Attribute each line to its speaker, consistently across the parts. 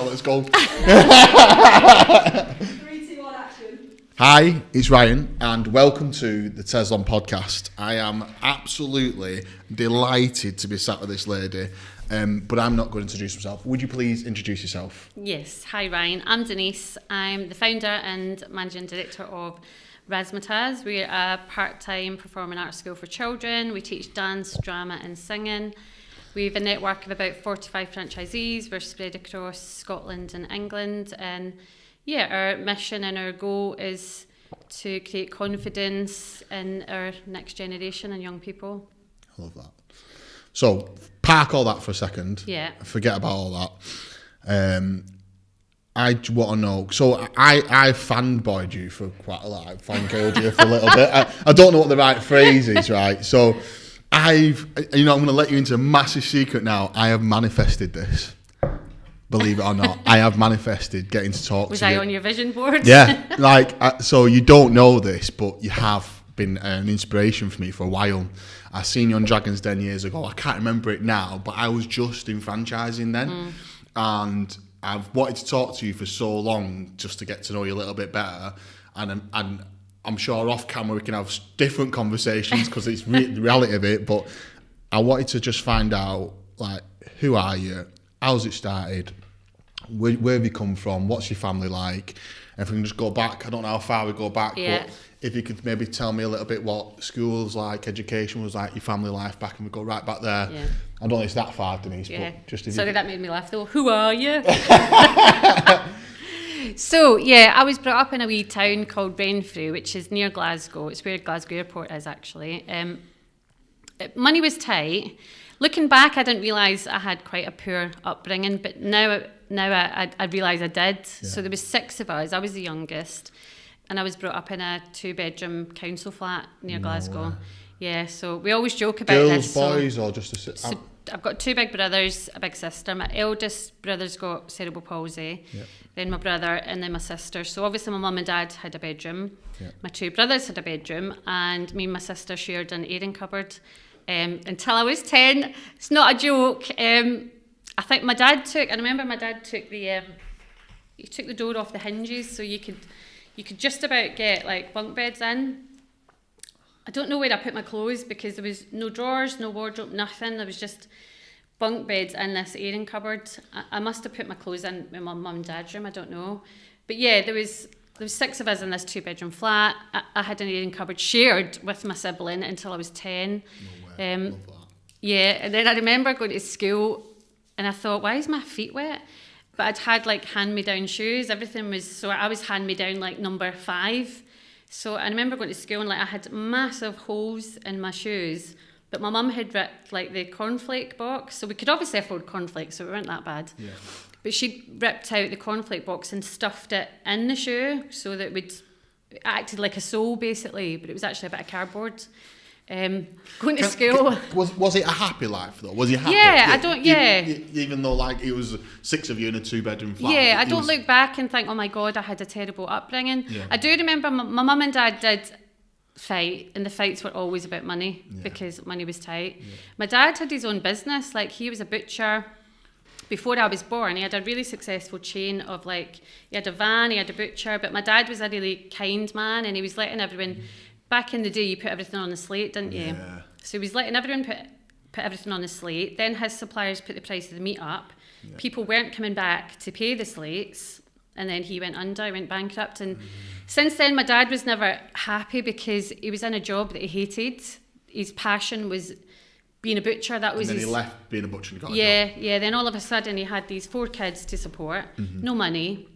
Speaker 1: now, let's go.
Speaker 2: 3, 2, 1, action.
Speaker 1: Hi, it's Ryan, and welcome to the Tezlom Podcast. I am absolutely delighted to be sat with this lady, but I'm not going to introduce myself. Would you please introduce yourself?
Speaker 3: Yes, hi Ryan, I'm Denise. I'm the founder and managing director of Razzamataz. We're a part-time performing arts school for children. We teach dance, drama and singing. We have a network of about 45 franchisees. We're spread across Scotland and England. And yeah, our mission and our goal is to create confidence in our next generation and young people.
Speaker 1: I love that. So, park all that for a second.
Speaker 3: Yeah.
Speaker 1: Forget about all that. I want to know. So I fanboyed you for quite a lot. I fangirled you for a little bit. I don't know what the right phrase is, right? So I'm going to let you into a massive secret now. I have manifested this. Believe it or not, I have manifested getting to talk to you.
Speaker 3: Was I on your vision board?
Speaker 1: Yeah, so you don't know this, but you have been an inspiration for me for a while. I seen you on Dragon's Den years ago. I can't remember it now, but I was just in franchising then, and I've wanted to talk to you for so long just to get to know you a little bit better, and I'm sure off camera we can have different conversations because it's the reality of it. But I wanted to just find out, like, who are you? How's it started? Where have you come from? What's your family like? If we can just go back, I don't know how far we go back, but if you could maybe tell me a little bit what school's like, education was like, your family life back, and we go right back there. Yeah. I don't know if it's that far, Denise, but just if
Speaker 3: Sorry, that made me laugh though. Who are you? So, yeah, I was brought up in a wee town called Renfrew, which is near Glasgow. It's where Glasgow Airport is, actually. Money was tight. Looking back, I didn't realise I had quite a poor upbringing, but now I realise I did. Yeah. So there was 6 of us. I was the youngest, and I was brought up in a 2-bedroom council flat near Glasgow. Yeah, so we always joke about this.
Speaker 1: Girls, boys, or just a...
Speaker 3: So I've got 2 big brothers, a big sister. My eldest brother's got cerebral palsy, then my brother, and then my sister. So obviously my mum and dad had a bedroom. Yeah. My 2 brothers had a bedroom, and me and my sister shared an airing cupboard. Until I was 10. It's not a joke. I think my dad took the he took the door off the hinges, so you could just about get like bunk beds in. I don't know where I put my clothes because there was no drawers, no wardrobe, nothing. There was just bunk beds in this airing cupboard. I must have put my clothes in my mum and dad's room, I don't know. But yeah, there was 6 of us in this 2-bedroom flat. I had an airing cupboard shared with my sibling until I was 10.
Speaker 1: No way. Love that.
Speaker 3: Yeah, and then I remember going to school and I thought, why is my feet wet? But I'd had like hand-me-down shoes. Everything was, so I was hand-me-down like number 5. So I remember going to school and like I had massive holes in my shoes, but my mum had ripped like the cornflake box. So we could obviously afford cornflakes, so we weren't that bad. Yeah. But she ripped out the cornflake box and stuffed it in the shoe so that it acted like a sole basically, but it was actually a bit of cardboard. Going to school.
Speaker 1: Was it a happy life though? Was you happy?
Speaker 3: Yeah,
Speaker 1: Even though like it was 6 of you in a 2-bedroom flat.
Speaker 3: Yeah, I don't look back and think, oh my God, I had a terrible upbringing. Yeah. I do remember my mum and dad did fight, and the fights were always about money because money was tight. Yeah. My dad had his own business, like he was a butcher. Before I was born, he had a really successful chain of like, he had a van, he had a butcher, but my dad was a really kind man and he was letting everyone, back in the day you put everything on the slate, didn't you? Yeah. So he was letting everyone put everything on the slate, then his suppliers put the price of the meat up, people weren't coming back to pay the slates, and then he went under, he went bankrupt, and since then my dad was never happy because he was in a job that he hated. His passion was being a butcher, that was
Speaker 1: and then
Speaker 3: his...
Speaker 1: he left being a butcher and got a job.
Speaker 3: Yeah, then all of a sudden he had these 4 kids to support, no money.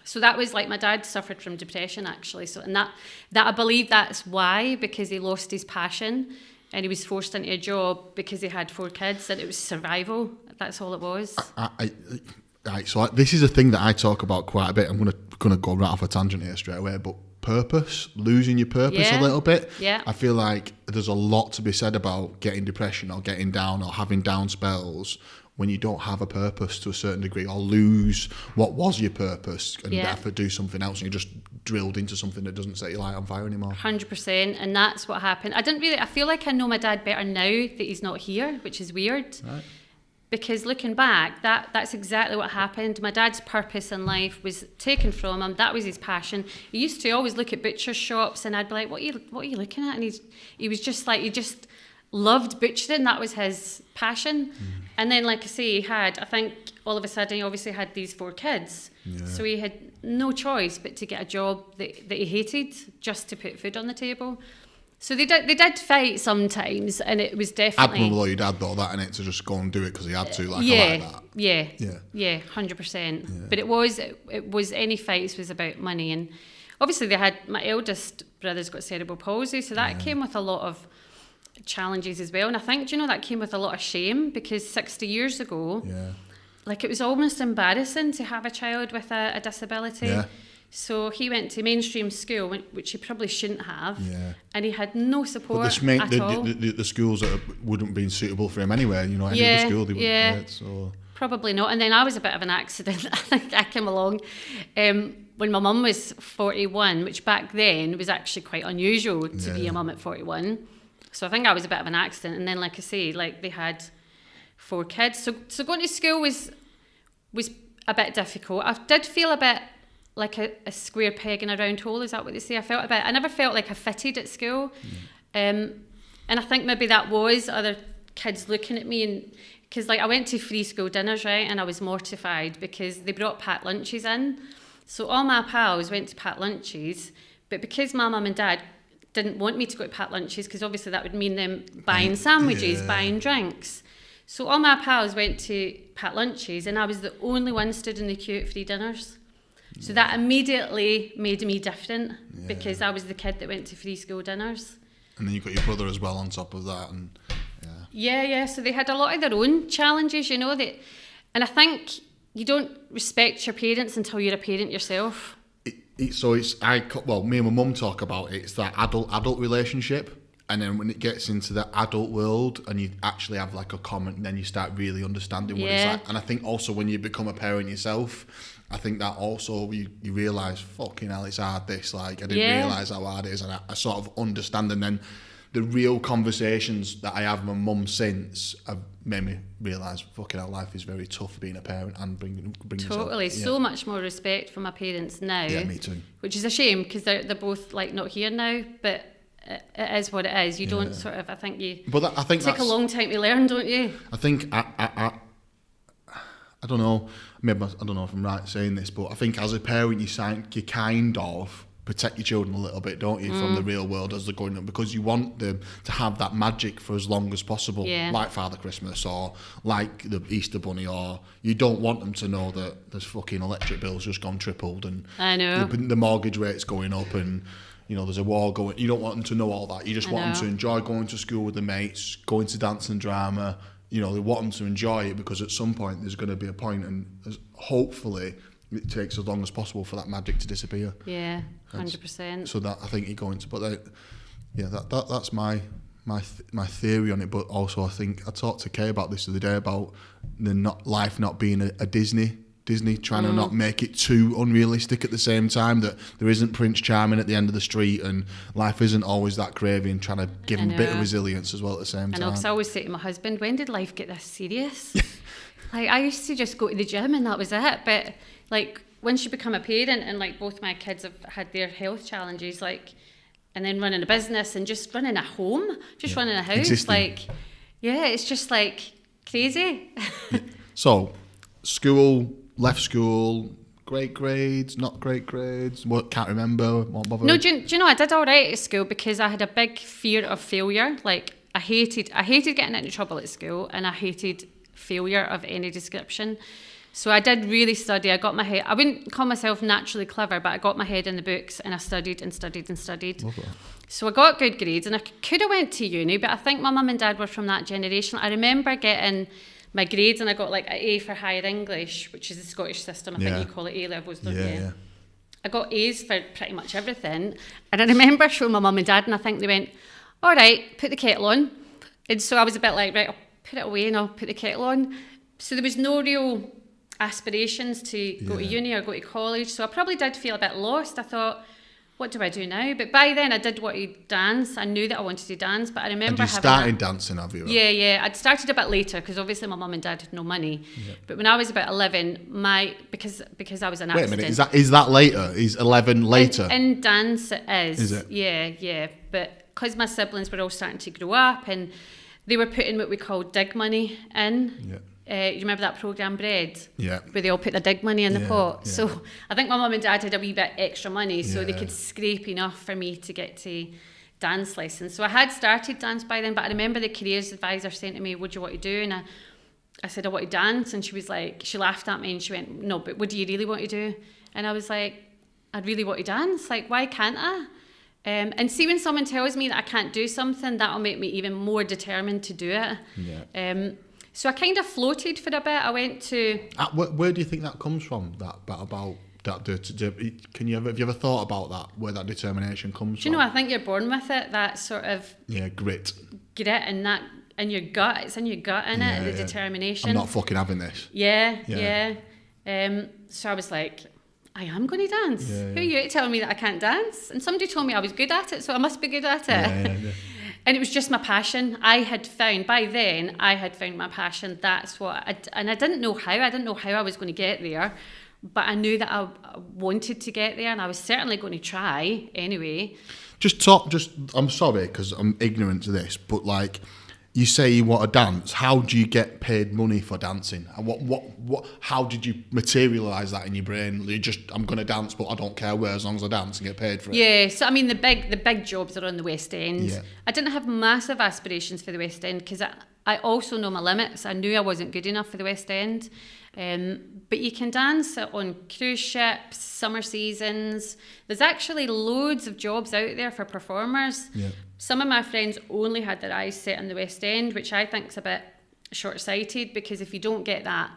Speaker 3: So that was like, my dad suffered from depression actually. So, and that I believe that's why, because he lost his passion and he was forced into a job because he had 4 kids and it was survival. That's all it was.
Speaker 1: Right, so this is a thing that I talk about quite a bit. I'm gonna go right off a tangent here straight away, but purpose, losing your purpose a little bit.
Speaker 3: Yeah.
Speaker 1: I feel like there's a lot to be said about getting depression or getting down or having down spells when you don't have a purpose to a certain degree, or lose what was your purpose and therefore do something else, and you're just drilled into something that doesn't set your light on fire anymore.
Speaker 3: 100%, and that's what happened. I feel like I know my dad better now that he's not here, which is weird. Because looking back, that's exactly what happened. My dad's purpose in life was taken from him. That was his passion. He used to always look at butcher shops, and I'd be like, what are you looking at? And he was just like, he just loved butchering. That was his passion. And then, like I say, I think all of a sudden he obviously had these 4 kids. Yeah. So he had no choice but to get a job that he hated just to put food on the table. So they did fight sometimes, and it was definitely...
Speaker 1: Admirable your dad though, that in it, to just go and do it because he had to, I like that.
Speaker 3: Yeah, 100%. Yeah. But it was any fights was about money, and obviously my eldest brother's got cerebral palsy, so that came with a lot of challenges as well, and I think, that came with a lot of shame, because 60 years ago, like, it was almost embarrassing to have a child with a disability. Yeah. So he went to mainstream school, which he probably shouldn't have, and he had no support at all.
Speaker 1: The schools that wouldn't have been suitable for him anyway, any other school they wouldn't get, so...
Speaker 3: Probably not. And then I was a bit of an accident. I think I came along when my mum was 41, which back then was actually quite unusual to be a mum at 41. So I think I was a bit of an accident. And then, like I say, like, they had 4 kids. So going to school was a bit difficult. I did feel a bit like a square peg in a round hole, is that what they say? I never felt like I fitted at school. And I think maybe that was other kids looking at me, and because, like, I went to free school dinners, right, and I was mortified because they brought packed lunches in. So all my pals went to packed lunches, but because my mum and dad didn't want me to go to packed lunches, because obviously that would mean them buying sandwiches, buying drinks. So all my pals went to packed lunches, and I was the only one stood in the queue at free dinners. So that immediately made me different, because I was the kid that went to free school dinners.
Speaker 1: And then you got your brother as well on top of that, and
Speaker 3: so they had a lot of their own challenges, and I think you don't respect your parents until you're a parent yourself.
Speaker 1: Me and my mum talk about it. It's that adult relationship, and then when it gets into the adult world and you actually have like a comment, then you start really understanding what it's like. And I think also when you become a parent yourself, I think that also you realise, fucking hell, it's hard this, like, I didn't realise how hard it is, and I sort of understand. And then the real conversations that I have with my mum since have made me realise, fucking hell, life is very tough being a parent and bringing
Speaker 3: totally yourself. So much more respect for my parents now.
Speaker 1: Yeah, me too.
Speaker 3: Which is a shame, because they're both, like, not here now, but it is what it is. You don't sort of, I think you take a long time to learn, don't you?
Speaker 1: I think I don't know, maybe I don't know if I'm right saying this, but I think as a parent you kind of protect your children a little bit, don't you, from the real world as they're growing up, because you want them to have that magic for as long as possible, like Father Christmas or like the Easter Bunny, or you don't want them to know that there's fucking electric bills just gone tripled and
Speaker 3: I know
Speaker 1: the mortgage rate's going up and there's a war going. You don't want them to know all that. You just want them to enjoy going to school with their mates, going to dance and drama. They want them to enjoy it, because at some point there's going to be a point, and hopefully it takes as long as possible for that magic to disappear.
Speaker 3: Yeah, 100%.
Speaker 1: So that I think you go into, but that's my theory on it. But also I think I talked to Kay about this the other day, about life not being a Disney trying to not make it too unrealistic at the same time, that there isn't Prince Charming at the end of the street, and life isn't always that craving, trying to give him a bit of resilience as well at the same time.
Speaker 3: I know, because I always say to my husband, when did life get this serious? Like, I used to just go to the gym and that was it, but like, once you become a parent, and like both my kids have had their health challenges, like, and then running a business and just running a home, running a house, existing. It's just like crazy.
Speaker 1: So, left school, great grades, not great grades, can't remember, won't bother.
Speaker 3: No, do you know, I did all right at school because I had a big fear of failure. Like, I hated getting into trouble at school, and I hated failure of any description. So I did really study. I got my head, I wouldn't call myself naturally clever, but I got my head in the books, and I studied and studied and studied. Okay. So I got good grades, and I could have went to uni, but I think my mum and dad were from that generation. I remember getting my grades, and I got like an A for higher English, which is the Scottish system. I think you call it A-levels, don't you? Yeah. I got A's for pretty much everything. And I remember showing my mum and dad, and I think they went, all right, put the kettle on. And so I was a bit like, right, I'll put it away and I'll put the kettle on. So there was no real aspirations to go to uni or go to college. So I probably did feel a bit lost. I thought, what do I do now? But by then I did want to dance. I knew that I wanted to dance, but I remember
Speaker 1: and you started dancing, have you?
Speaker 3: Yeah. I'd started a bit later because obviously my mum and dad had no money. Yeah. But when I was about 11, because I was an accident.
Speaker 1: Wait a minute, is that later? Is 11 later?
Speaker 3: In dance it is.
Speaker 1: Is it?
Speaker 3: Yeah. But because my siblings were all starting to grow up and they were putting what we call dig money in.
Speaker 1: Yeah.
Speaker 3: You remember that programme Bread?
Speaker 1: Yeah.
Speaker 3: Where they all put their dig money in the pot.
Speaker 1: Yeah.
Speaker 3: So I think my mum and dad had a wee bit extra money so they could scrape enough for me to get to dance lessons. So I had started dance by then, but I remember the careers advisor saying to me, what do you want to do? And I said, I want to dance. And she was like, she laughed at me and she went, no, but what do you really want to do? And I was like, I really want to dance. Like, why can't I? And see, when someone tells me that I can't do something, that'll make me even more determined to do it.
Speaker 1: Yeah.
Speaker 3: So I kind of floated for a bit. I went to...
Speaker 1: Where do you think that comes from, that bit about that? Have you ever thought about that, where that determination comes from?
Speaker 3: Do you know, I think you're born with it, that sort of...
Speaker 1: Yeah, grit
Speaker 3: and that in your gut. It's in your gut, innit? The determination.
Speaker 1: I'm not fucking having this.
Speaker 3: Yeah. So I was like, I am going to dance. Who are you telling me that I can't dance? And somebody told me I was good at it, so I must be good at it. Yeah. And it was just my passion. I had found my passion. That's what, and I didn't know how. I didn't know how I was going to get there, but I knew that I wanted to get there, and I was certainly going to try anyway.
Speaker 1: I'm sorry because I'm ignorant to this, but like, you say you want to dance. How do you get paid money for dancing? And how did you materialise that in your brain? I'm going to dance, but I don't care where, as long as I dance and get paid for it.
Speaker 3: Yeah, so I mean, the big jobs are on the West End. Yeah. I didn't have massive aspirations for the West End because I also know my limits. I knew I wasn't good enough for the West End. But you can dance on cruise ships, summer seasons. There's actually loads of jobs out there for performers.
Speaker 1: Yeah.
Speaker 3: Some of my friends only had their eyes set on the West End, which I think is a bit short-sighted, because if you don't get that,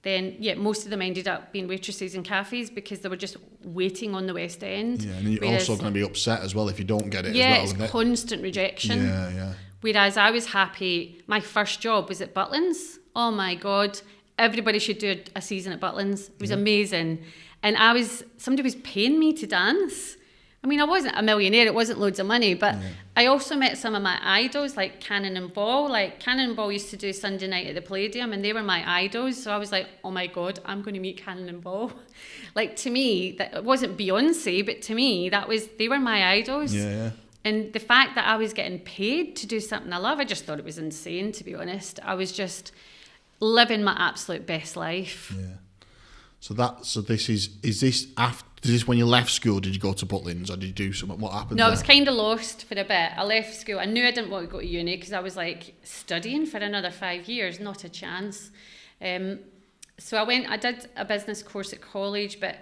Speaker 3: then most of them ended up being waitresses in cafes because they were just waiting on the West End.
Speaker 1: Yeah, and you're also going to be upset as well if you don't get it as well.
Speaker 3: Yeah, it's constant rejection.
Speaker 1: Yeah.
Speaker 3: Whereas I was happy. My first job was at Butlins. Oh my God. Everybody should do a season at Butlins. It was amazing. And somebody was paying me to dance. I mean, I wasn't a millionaire, it wasn't loads of money, but I also met some of my idols, like Cannon and Ball. Like, Cannon and Ball used to do Sunday night at the Palladium, and they were my idols. So I was like, oh my God, I'm going to meet Cannon and Ball. Like, to me, it wasn't Beyonce, but to me, they were my idols.
Speaker 1: Yeah.
Speaker 3: And the fact that I was getting paid to do something I love, I just thought it was insane, to be honest. I was just living my absolute best life.
Speaker 1: Yeah. So this is this when you left school? Did you go to Butlins, or did you do something? What happened?
Speaker 3: No, I was kind of lost for a bit. I left school. I knew I didn't want to go to uni because I was like, studying for another 5 years, not a chance. So I did a business course at college, but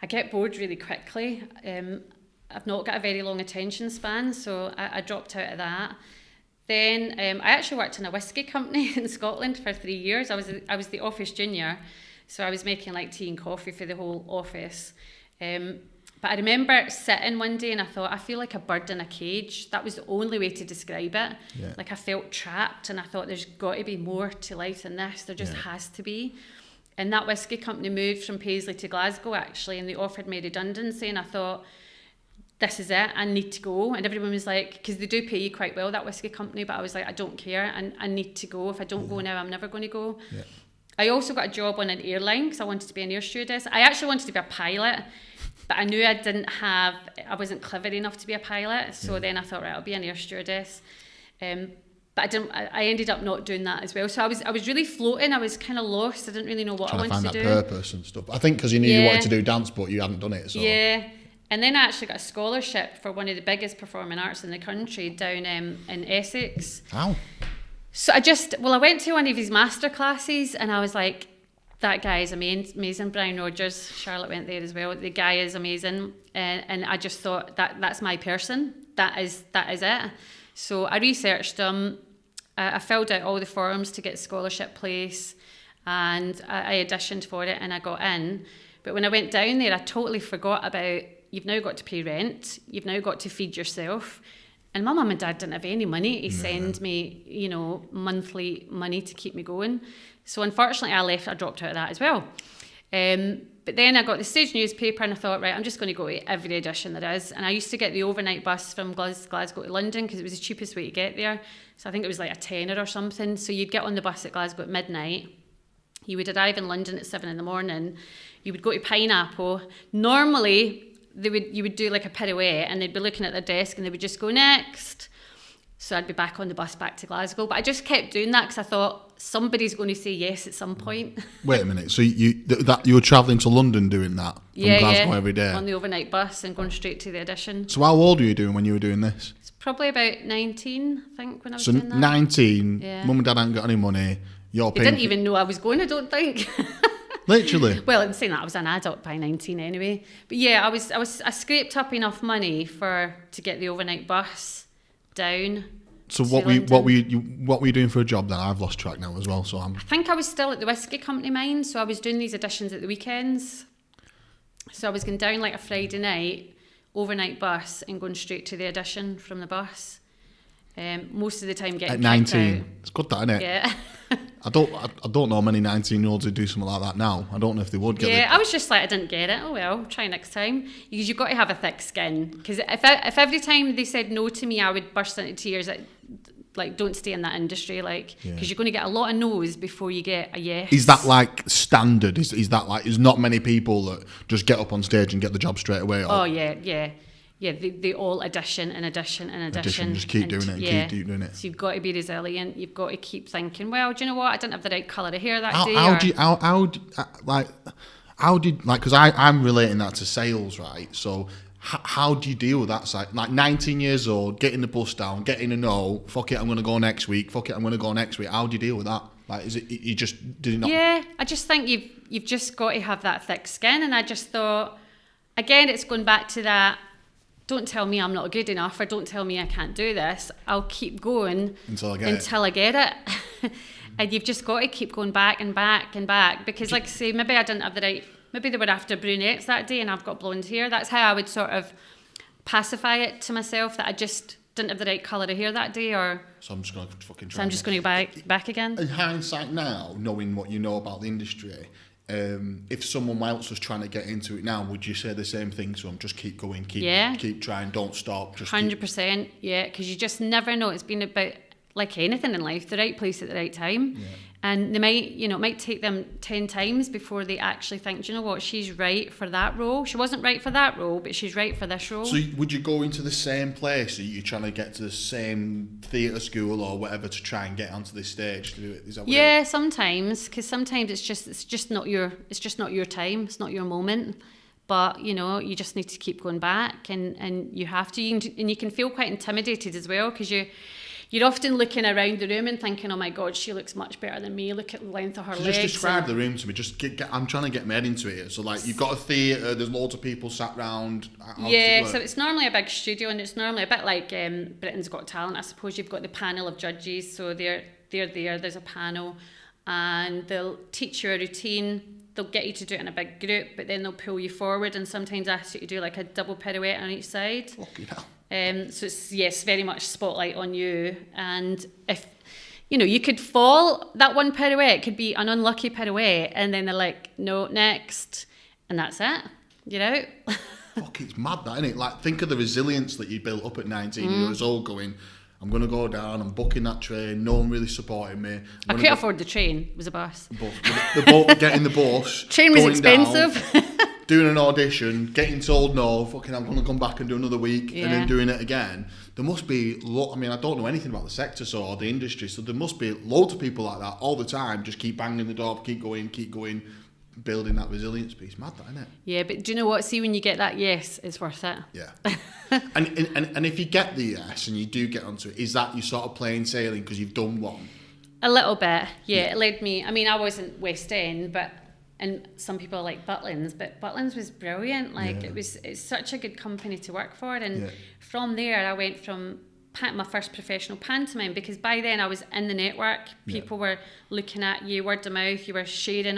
Speaker 3: I get bored really quickly. I've not got a very long attention span, so I dropped out of that. Then I actually worked in a whiskey company in Scotland for 3 years. I was the office junior, so I was making like tea and coffee for the whole office. But I remember sitting one day and I thought, I feel like a bird in a cage. That was the only way to describe it. Yeah. Like, I felt trapped, and I thought there's got to be more to life than this. There just has to be. And that whiskey company moved from Paisley to Glasgow, actually, and they offered me redundancy, and I thought, this is it, I need to go. And everyone was like, because they do pay you quite well, that whiskey company, but I was like, I don't care, and I need to go. If I don't go now, I'm never going to go. Yeah. I also got a job on an airline because I wanted to be an air stewardess. I actually wanted to be a pilot, but I knew I wasn't clever enough to be a pilot. So then I thought, right, I'll be an air stewardess. But I ended up not doing that as well. So I was really floating. I was kind of lost. I didn't really know what I wanted to do. Trying to find that
Speaker 1: purpose and stuff. I think because you knew you wanted to do dance, but you hadn't done it. So.
Speaker 3: Yeah. And then I actually got a scholarship for one of the biggest performing arts in the country down in Essex.
Speaker 1: Wow.
Speaker 3: So I went to one of his master classes, and I was like, that guy is amazing. Brian Rogers, Charlotte went there as well. The guy is amazing. And I just thought that's my person. That is it. So I researched him. I filled out all the forms to get scholarship place, and I auditioned for it, and I got in. But when I went down there, I totally forgot about, you've now got to pay rent, you've now got to feed yourself. And my mum and dad didn't have any money to send me, monthly money to keep me going. So unfortunately I dropped out of that as well. But then I got the stage newspaper and I thought, right, I'm just going to go to every audition there is. And I used to get the overnight bus from Glasgow to London because it was the cheapest way to get there. So I think it was like a tenner or something. So you'd get on the bus at Glasgow at midnight. You would arrive in London at 7 a.m. You would go to Pineapple. Normally, you would do like a pirouette and they'd be looking at their desk and they would just go, next. So I'd be back on the bus back to Glasgow. But I just kept doing that because I thought somebody's going to say yes at some point.
Speaker 1: Wait a minute. So you were travelling to London doing that from Glasgow every day?
Speaker 3: On the overnight bus and going straight to the audition.
Speaker 1: So how old were you doing when you were doing this?
Speaker 3: It's probably about 19, I think, when I was doing that.
Speaker 1: So 19, Mum and Dad hadn't got any money.
Speaker 3: They didn't even know I was going, I don't think.
Speaker 1: Literally?
Speaker 3: Well, in saying that, I was an adult by 19 anyway. But yeah, I scraped up enough money to get the overnight bus down.
Speaker 1: So what were you doing for a job then? I've lost track now as well. I
Speaker 3: think I was still at the Whisky Company mine, so I was doing these auditions at the weekends. So I was going down like a Friday night, overnight bus, and going straight to the audition from the bus. Most of the time getting
Speaker 1: at 19.
Speaker 3: Out.
Speaker 1: It's good that, isn't it?
Speaker 3: Yeah.
Speaker 1: I don't know many 19-year-olds who do something like that now. I don't know if they would get it.
Speaker 3: Yeah, I was just like, I didn't get it. Oh well, try next time. Because you've got to have a thick skin. Because if every time they said no to me, I would burst into tears. Like, don't stay in that industry, like, because you're going to get a lot of no's before you get a yes.
Speaker 1: Is that like standard? Is that like, there's not many people that just get up on stage and get the job straight away? Or?
Speaker 3: Oh yeah. They all audition.
Speaker 1: Just keep doing it and keep doing it.
Speaker 3: So you've got to be resilient. You've got to keep thinking, well, do you know what? I didn't have the right colour of hair that day.
Speaker 1: Because I'm relating that to sales, right? So how do you deal with that? It's like 19 years old, getting the bus down, getting a no, fuck it, I'm going to go next week. How do you deal with that? Like, is it, you just, did it not?
Speaker 3: Yeah, I just think you've just got to have that thick skin. And I just thought, again, it's going back to that, don't tell me I'm not good enough, or don't tell me I can't do this. I'll keep going until I get it. And you've just got to keep going back and back and back. Because like I say, maybe I didn't have the right, maybe they were after brunettes that day and I've got blonde hair. That's how I would sort of pacify it to myself, that I just didn't have the right colour of hair that day.
Speaker 1: So I'm just going to fucking try.
Speaker 3: So I'm just going to go back again.
Speaker 1: In hindsight now, knowing what you know about the industry, if someone else was trying to get into it now, would you say the same thing to them? Just keep going, keep trying, don't stop.
Speaker 3: 100%, yeah, because you just never know. It's been about, like anything in life, the right place at the right time. Yeah. And they might, it might take them 10 times before they actually think, do you know what, she's right for that role. She wasn't right for that role, but she's right for this role.
Speaker 1: So would you go into the same place? Are you trying to get to the same theatre school or whatever to try and get onto this stage to do it? Is that what
Speaker 3: sometimes, because sometimes it's just not your time, it's not your moment. But, you just need to keep going back, and you have to. And you can feel quite intimidated as well, because you're often looking around the room and thinking, oh my God, she looks much better than me. Look at the length of her legs.
Speaker 1: Just describe the room to me. I'm trying to get my head into it. So like, you've got a theatre, there's loads of people sat round.
Speaker 3: So it's normally a big studio, and it's normally a bit like Britain's Got Talent. I suppose you've got the panel of judges. So they're there, there's a panel, and they'll teach you a routine. They'll get you to do it in a big group, but then they'll pull you forward and sometimes ask you to do like a double pirouette on each side.
Speaker 1: Fucking hell.
Speaker 3: So it's very much spotlight on you, and if you could fall, that one pirouette could be an unlucky pirouette, and then they're like, no, next, and that's it.
Speaker 1: Fuck, it's mad that, isn't it? Like, think of the resilience that you built up at 19 years old, going, I'm going to go down, I'm booking that train, no one really supporting me.
Speaker 3: I couldn't afford the train, it was a bus.
Speaker 1: Getting the bus.
Speaker 3: Train was expensive.
Speaker 1: Down, doing an audition, getting told no, fucking I'm going to come back and do another week, and then doing it again. There must be, I don't know anything about the sector or the industry, so there must be loads of people like that all the time, just keep banging the door, keep going, building that resilience piece. Mad that, isn't it?
Speaker 3: Yeah, but do you know what? See, when you get that yes, it's worth it.
Speaker 1: Yeah. and if you get the yes and you do get onto it, is that you sort of plain sailing because you've done one?
Speaker 3: A little bit, yeah. It led me, I wasn't West End, and some people are like Butlins, but Butlins was brilliant. Like, it's such a good company to work for. And from there, I went from my first professional pantomime, because by then I was in the network. People were looking at you, word of mouth, you were sharing,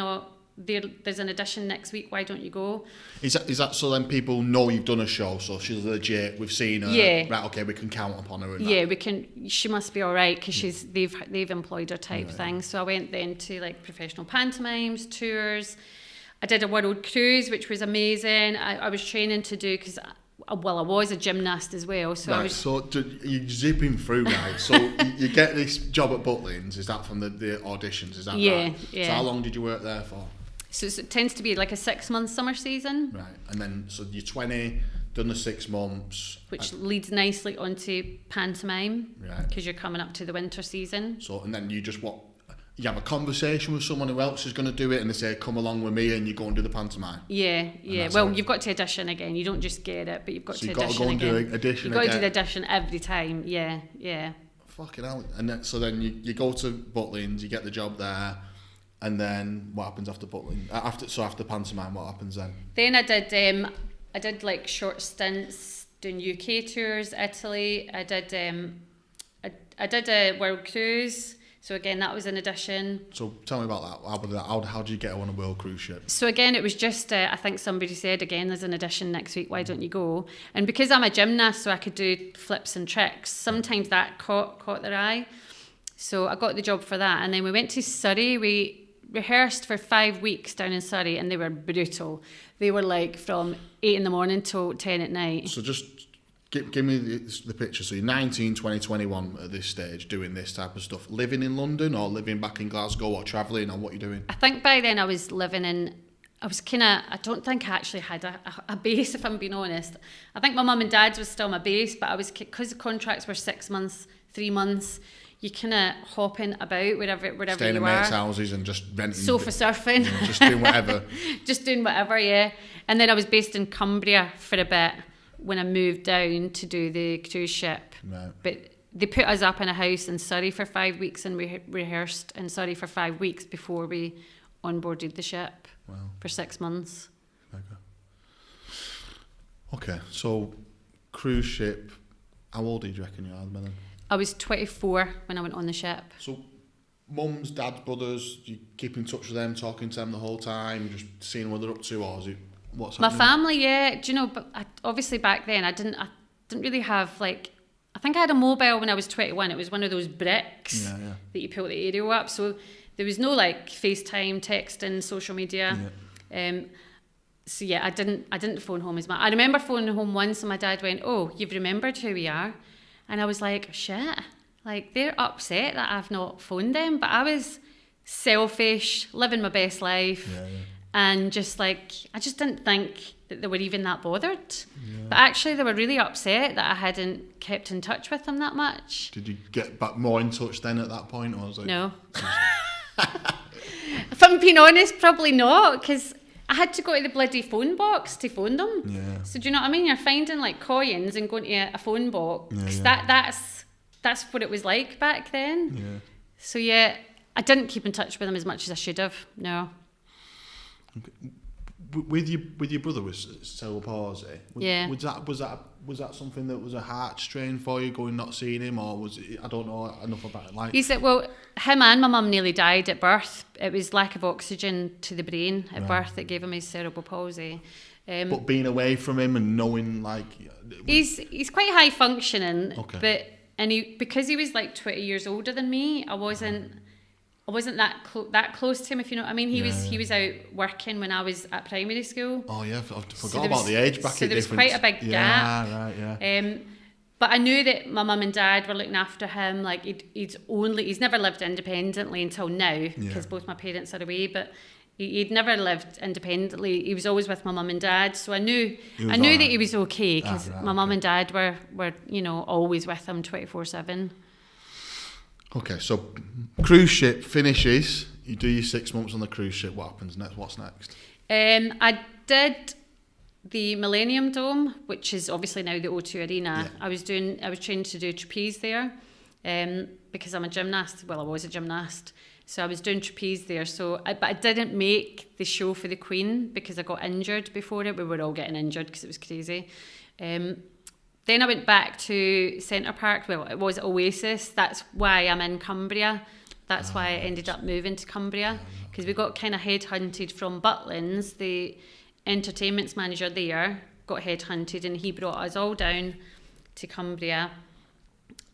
Speaker 3: there's an audition next week, why don't you go? Is
Speaker 1: that so then people know you've done a show, so she's legit, we've seen her, right, okay, we can count upon her.
Speaker 3: We can, she must be all right, because they've employed her type thing. So I went then to like professional pantomimes, tours. I did a world cruise, which was amazing. I was training to do, because I was a gymnast as well. So
Speaker 1: right, so you're zipping through, guys. So you get this job at Butlins. Is that from the auditions? Is that right?
Speaker 3: Yeah.
Speaker 1: So how long did you work there for?
Speaker 3: So it tends to be like a 6-month summer season.
Speaker 1: Right, and then so you're 20, done the 6 months.
Speaker 3: Which leads nicely onto pantomime.
Speaker 1: Right.
Speaker 3: Because you're coming up to the winter season.
Speaker 1: So, and then you have a conversation with someone who else is going to do it, and they say, come along with me, and you go and do the pantomime.
Speaker 3: Yeah. Well, you've got to audition again. You don't just get it, but you've got to audition again. So you've got to go and do audition again. You've got to do the audition every time. Yeah.
Speaker 1: Fucking hell. And then, so then you go to Butlins, you get the job there, and then what happens after Butlins? After pantomime, what happens then?
Speaker 3: Then I did like short stints doing UK tours, Italy. I did a world cruise. So again, that was an audition.
Speaker 1: So tell me about that. How did you get on a world cruise ship?
Speaker 3: So again, it was just, I think somebody said, again, there's an audition next week, why don't you go? And because I'm a gymnast, so I could do flips and tricks, sometimes that caught their eye. So I got the job for that. And then we went to Surrey. We rehearsed for 5 weeks down in Surrey, and they were brutal. They were like from 8 in the morning till 10 at night.
Speaker 1: So just give me the picture. So you're 19, 20, 21 at this stage doing this type of stuff. Living in London or living back in Glasgow or travelling, or what are you doing? I
Speaker 3: think by then I was living in... I don't think I actually had a base, if I'm being honest. I think my mum and dad's was still my base, but I was, because the contracts were 6 months, 3 months, you kind of hopping about wherever you were.
Speaker 1: Staying in mates' houses and just renting.
Speaker 3: Sofa surfing.
Speaker 1: Just doing whatever.
Speaker 3: Just doing whatever, yeah. And then I was based in Cumbria for a bit when I moved down to do the cruise ship.
Speaker 1: Right.
Speaker 3: But they put us up in a house in Surrey for 5 weeks, and we rehearsed in Surrey for 5 weeks before we onboarded the ship.
Speaker 1: Wow.
Speaker 3: For 6 months.
Speaker 1: Okay, so cruise ship, how old do you reckon you are, then?
Speaker 3: I was 24 when I went on the ship.
Speaker 1: So mums, dads, brothers, do you keep in touch with them, talking to them the whole time, just seeing what they're up to, or is it what's happening?
Speaker 3: My family, yeah. Do you know, but obviously back then I didn't really have, like, I think I had a mobile when I was 21. It was one of those bricks that you pull the aerial up. So there was no like FaceTime, texting, social media. Yeah. So yeah, I didn't phone home as much. I remember phoning home once, and my dad went, "Oh, you've remembered who we are?" And I was like, "Shit!" Like, they're upset that I've not phoned them, but I was selfish, living my best life, and just like I just didn't think that they were even that bothered. Yeah. But actually, they were really upset that I hadn't kept in touch with them that much.
Speaker 1: Did you get back more in touch then at that point, or was it?
Speaker 3: No. If I'm being honest, probably not, because I had to go to the bloody phone box to phone them.
Speaker 1: Yeah.
Speaker 3: So do you know what I mean? You're finding like coins and going to a phone box. That's what it was like back then.
Speaker 1: Yeah.
Speaker 3: So yeah, I didn't keep in touch with them as much as I should have. No.
Speaker 1: Okay. With your brother with cerebral palsy, was that something that was a heart strain for you, going not seeing him, or was it, I don't know enough about it? Like,
Speaker 3: he said, well, him and my mum nearly died at birth. It was lack of oxygen to the brain at birth that gave him his cerebral palsy.
Speaker 1: But being away from him and knowing, like,
Speaker 3: he's quite high functioning,
Speaker 1: okay.
Speaker 3: Because he was like 20 years older than me, I wasn't that close to him, if you know what I mean. He was out working when I was at primary school.
Speaker 1: Oh yeah, I forgot about the age bracket.
Speaker 3: So there was quite a big gap.
Speaker 1: Yeah, right, yeah.
Speaker 3: But I knew that my mum and dad were looking after him. Like he's never lived independently until now, because both my parents are away. But he'd never lived independently. He was always with my mum and dad. So I knew that he was okay, because my mum and dad were always with him 24/7. Okay,
Speaker 1: so cruise ship finishes. You do your 6 months on the cruise ship. What happens next? What's next?
Speaker 3: I did the Millennium Dome, which is obviously now the O2 Arena. Yeah. I was trained to do trapeze there, because I'm a gymnast. Well, I was a gymnast, so I was doing trapeze there. But I didn't make the show for the Queen because I got injured before it. We were all getting injured because it was crazy. Then I went back to Centre Park. Well, it was Oasis. That's why I'm in Cumbria. That's why I ended up moving to Cumbria, because we got kind of headhunted from Butlins. The entertainments manager there got headhunted, and he brought us all down to Cumbria.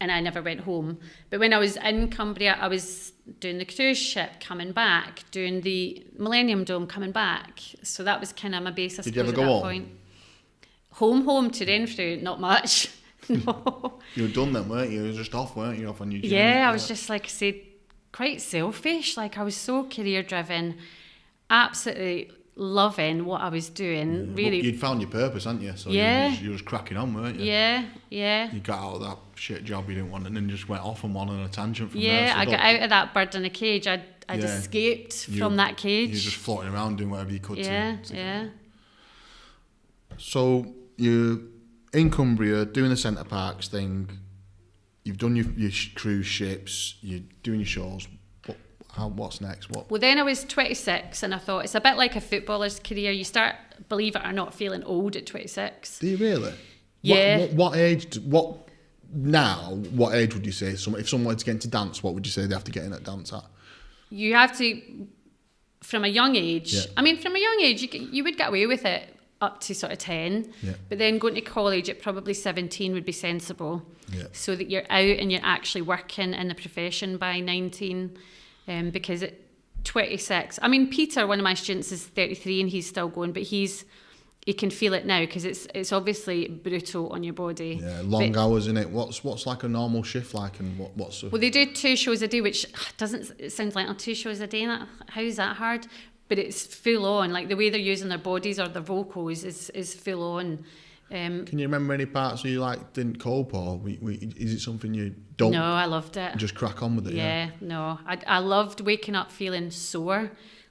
Speaker 3: and I never went home. But when I was in Cumbria, I was doing the cruise ship, coming back, doing the Millennium Dome, coming back. So that was kind of my base, I suppose,
Speaker 1: Did you ever
Speaker 3: at
Speaker 1: go
Speaker 3: that
Speaker 1: home?
Speaker 3: point. Home to Renfrew, not much. No.
Speaker 1: You were done then, weren't you? You were just off, weren't you? Off on your journey.
Speaker 3: Yeah, I was just, like I said, quite selfish. Like, I was so career-driven, absolutely loving what I was doing. Really,
Speaker 1: But you'd found your purpose, hadn't you? So
Speaker 3: Yeah.
Speaker 1: you were just cracking on, weren't you?
Speaker 3: yeah.
Speaker 1: You got out of that shit job you didn't want and then just went off and went on a tangent from there.
Speaker 3: Yeah,
Speaker 1: So
Speaker 3: I got out of that bird in a cage. I'd
Speaker 1: Yeah.
Speaker 3: escaped from that cage.
Speaker 1: You were just floating around doing whatever you could
Speaker 3: Yeah,
Speaker 1: to
Speaker 3: yeah.
Speaker 1: So you're in Cumbria doing the Centre Parks thing. You've done your cruise ships. You're doing your shows. What's next?
Speaker 3: Well, then I was 26 and I thought it's a bit like a footballer's career. You start, believe it or not, feeling old at 26.
Speaker 1: Do you really?
Speaker 3: Yeah.
Speaker 1: What age? What age would you say? If someone wanted to get into dance, what would you say they have to get in at dance at?
Speaker 3: You have to, from a young age.
Speaker 1: Yeah.
Speaker 3: I mean, from a young age, you would get away with it up to sort of 10.
Speaker 1: Yeah.
Speaker 3: But then going to college at probably 17 would be sensible.
Speaker 1: Yeah.
Speaker 3: So that you're out and you're actually working in the profession by 19. Because at 26, I mean, Peter, one of my students, is 33 and he's still going, but he can feel it now because it's obviously brutal on your body.
Speaker 1: Yeah, long hours in it. What's like a normal shift like, and what's?
Speaker 3: Well, they do 2 shows a day, which it sounds like 2 shows a day. How is that hard? But it's full on. Like the way they're using their bodies or their vocals is full on.
Speaker 1: Can you remember any parts where you like didn't cope, or is it something you don't?
Speaker 3: No, I loved it.
Speaker 1: Just crack on with it.
Speaker 3: Yeah, no, I loved waking up feeling sore.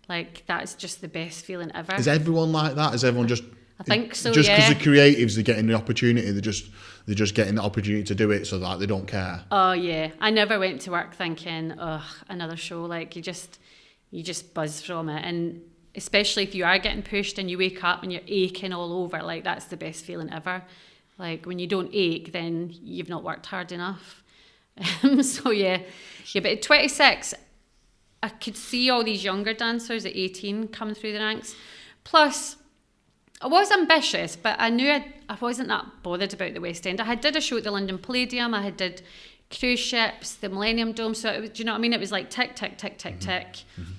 Speaker 3: Like that's just the best feeling ever.
Speaker 1: Is everyone like that? Is everyone just?
Speaker 3: I think so.
Speaker 1: Just because
Speaker 3: yeah.
Speaker 1: the creatives are getting the opportunity, they're just getting the opportunity to do it, so that they don't care.
Speaker 3: Oh yeah, I never went to work thinking, ugh, another show. Like you just buzz from it, and especially if you are getting pushed and you wake up and you're aching all over, like that's the best feeling ever. Like when you don't ache, then you've not worked hard enough. So yeah. But at 26, I could see all these younger dancers at 18 coming through the ranks. Plus, I was ambitious, but I knew I wasn't that bothered about the West End. I did a show at the London Palladium. I did cruise ships, the Millennium Dome. So it was, do you know what I mean? It was like tick, tick, tick, tick, tick. Mm-hmm.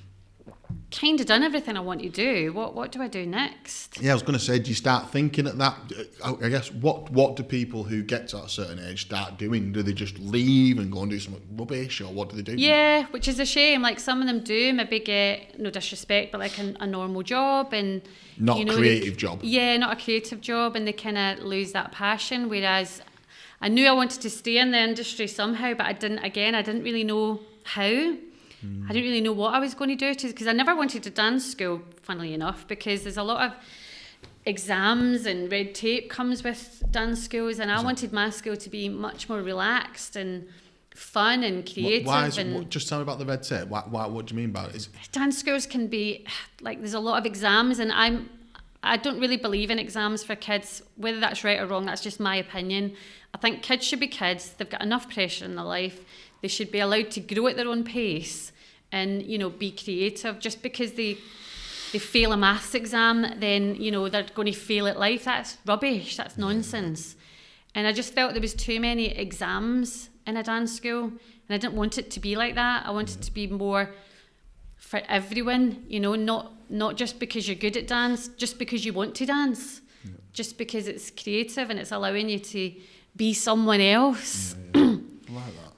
Speaker 3: Kind of done everything I want to do. What do I do next?
Speaker 1: Yeah, I was going to say, do you start thinking at that? I guess what do people who get to a certain age start doing? Do they just leave and go and do something rubbish, or what do they do?
Speaker 3: Yeah, which is a shame. Like some of them do maybe get, no disrespect, but like a normal job and
Speaker 1: not a creative job.
Speaker 3: Yeah, not a creative job, and they kind of lose that passion. Whereas I knew I wanted to stay in the industry somehow, but I didn't really know how. I didn't really know what I was going to do because I never wanted to dance school, funnily enough, because there's a lot of exams and red tape comes with dance schools, and I wanted my school to be much more relaxed and fun and creative.
Speaker 1: Why is it, just tell me about the red tape. What do you mean by it?
Speaker 3: Dance schools can be like there's a lot of exams, and I don't really believe in exams for kids. Whether that's right or wrong, that's just my opinion. I think kids should be kids. They've got enough pressure in their life. They should be allowed to grow at their own pace and, be creative. Just because they fail a maths exam, then, they're going to fail at life. That's rubbish. That's nonsense. And I just felt there was too many exams in a dance school, and I didn't want it to be like that. I wanted it to be more for everyone, not just because you're good at dance, just because you want to dance, just because it's creative and it's allowing you to be someone else.
Speaker 1: Yeah. I like that.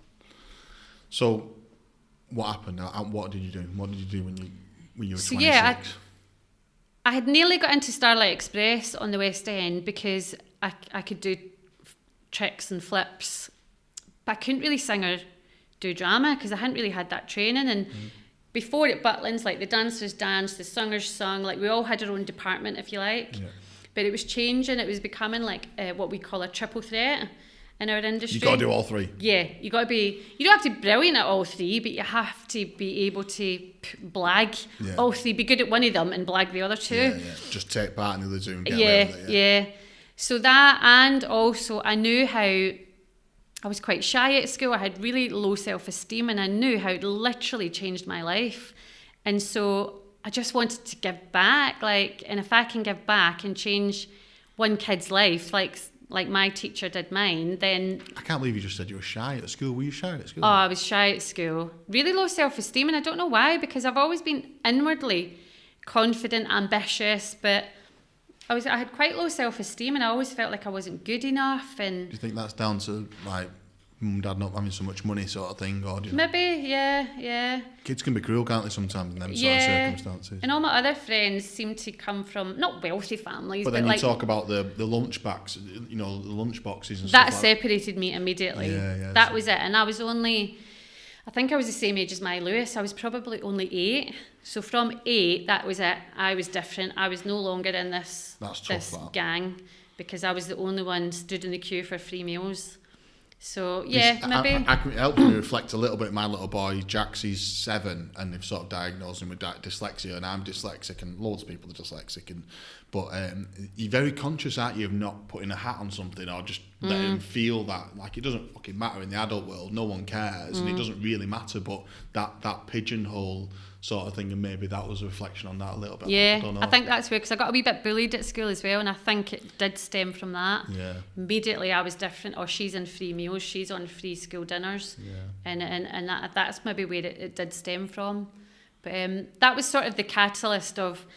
Speaker 1: So, what happened? What did you do? What did you do when you were 26?
Speaker 3: Yeah, I had nearly got into Starlight Express on the West End because I could do tricks and flips, but I couldn't really sing or do drama because I hadn't really had that training. And before at Butlins, like the dancers danced, the singers sung, like we all had our own department, if you like. Yeah. But it was changing. It was becoming like what we call a triple threat in our industry.
Speaker 1: You've got to do all three.
Speaker 3: Yeah, you don't have to be brilliant at all three, but you have to be able to blag all three, be good at one of them and blag the other two.
Speaker 1: Yeah. Just take part in the other two and get away with it.
Speaker 3: Yeah. So that, and also I knew how I was quite shy at school. I had really low self-esteem, and I knew how it literally changed my life. And so I just wanted to give back, and if I can give back and change one kid's life, like my teacher did mine, then...
Speaker 1: I can't believe you just said you were shy at school. Were you shy at school?
Speaker 3: Oh, I was shy at school. Really low self-esteem, and I don't know why, because I've always been inwardly confident, ambitious, but I had quite low self-esteem, and I always felt like I wasn't good enough. And
Speaker 1: do you think that's down to like mum and dad not having so much money, sort of thing, or do you
Speaker 3: maybe, yeah.
Speaker 1: Kids can be cruel, can't they, sometimes in them sort of circumstances?
Speaker 3: And all my other friends seem to come from not wealthy families,
Speaker 1: but then you
Speaker 3: like,
Speaker 1: talk about the lunch bags, the lunch boxes and
Speaker 3: that
Speaker 1: stuff. That
Speaker 3: separated me immediately.
Speaker 1: Yeah.
Speaker 3: That was it, and I think I was the same age as my Lewis. I was probably only 8. So from 8, that was it. I was different. I was no longer in this gang, because I was the only one stood in the queue for free meals. So yeah, maybe.
Speaker 1: I can help me reflect a little bit. My little boy, Jax, he's 7, and they've sort of diagnosed him with dyslexia, and I'm dyslexic, and loads of people are dyslexic, but you're very conscious, aren't you, of not putting a hat on something, or just letting him feel that, like, it doesn't fucking matter in the adult world, no one cares, and it doesn't really matter, but that pigeonhole sort of thing, and maybe that was a reflection on that a little bit.
Speaker 3: Yeah,
Speaker 1: I don't know.
Speaker 3: I think that's weird, because I got a wee bit bullied at school as well, and I think it did stem from that.
Speaker 1: Yeah.
Speaker 3: Immediately I was different, or she's in free meals, she's on free school dinners.
Speaker 1: Yeah.
Speaker 3: And that's maybe where it did stem from. But that was sort of the catalyst of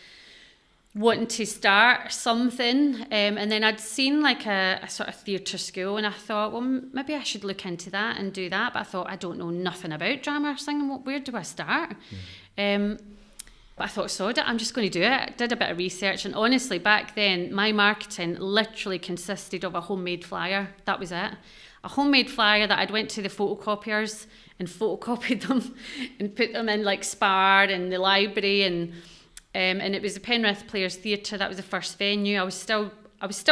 Speaker 3: wanting to start something, and then I'd seen like a sort of theatre school, and I thought, well, maybe I should look into that and do that, but I thought, I don't know nothing about drama or singing, where do I start? But I thought, sod it, I'm just going to do it. I did a bit of research, and honestly, back then, my marketing literally consisted of a homemade flyer. That was it. A homemade flyer that I'd went to the photocopiers and photocopied them and put them in like Spar and the library, and it was the Penrith Players Theatre. That was the first venue. I was still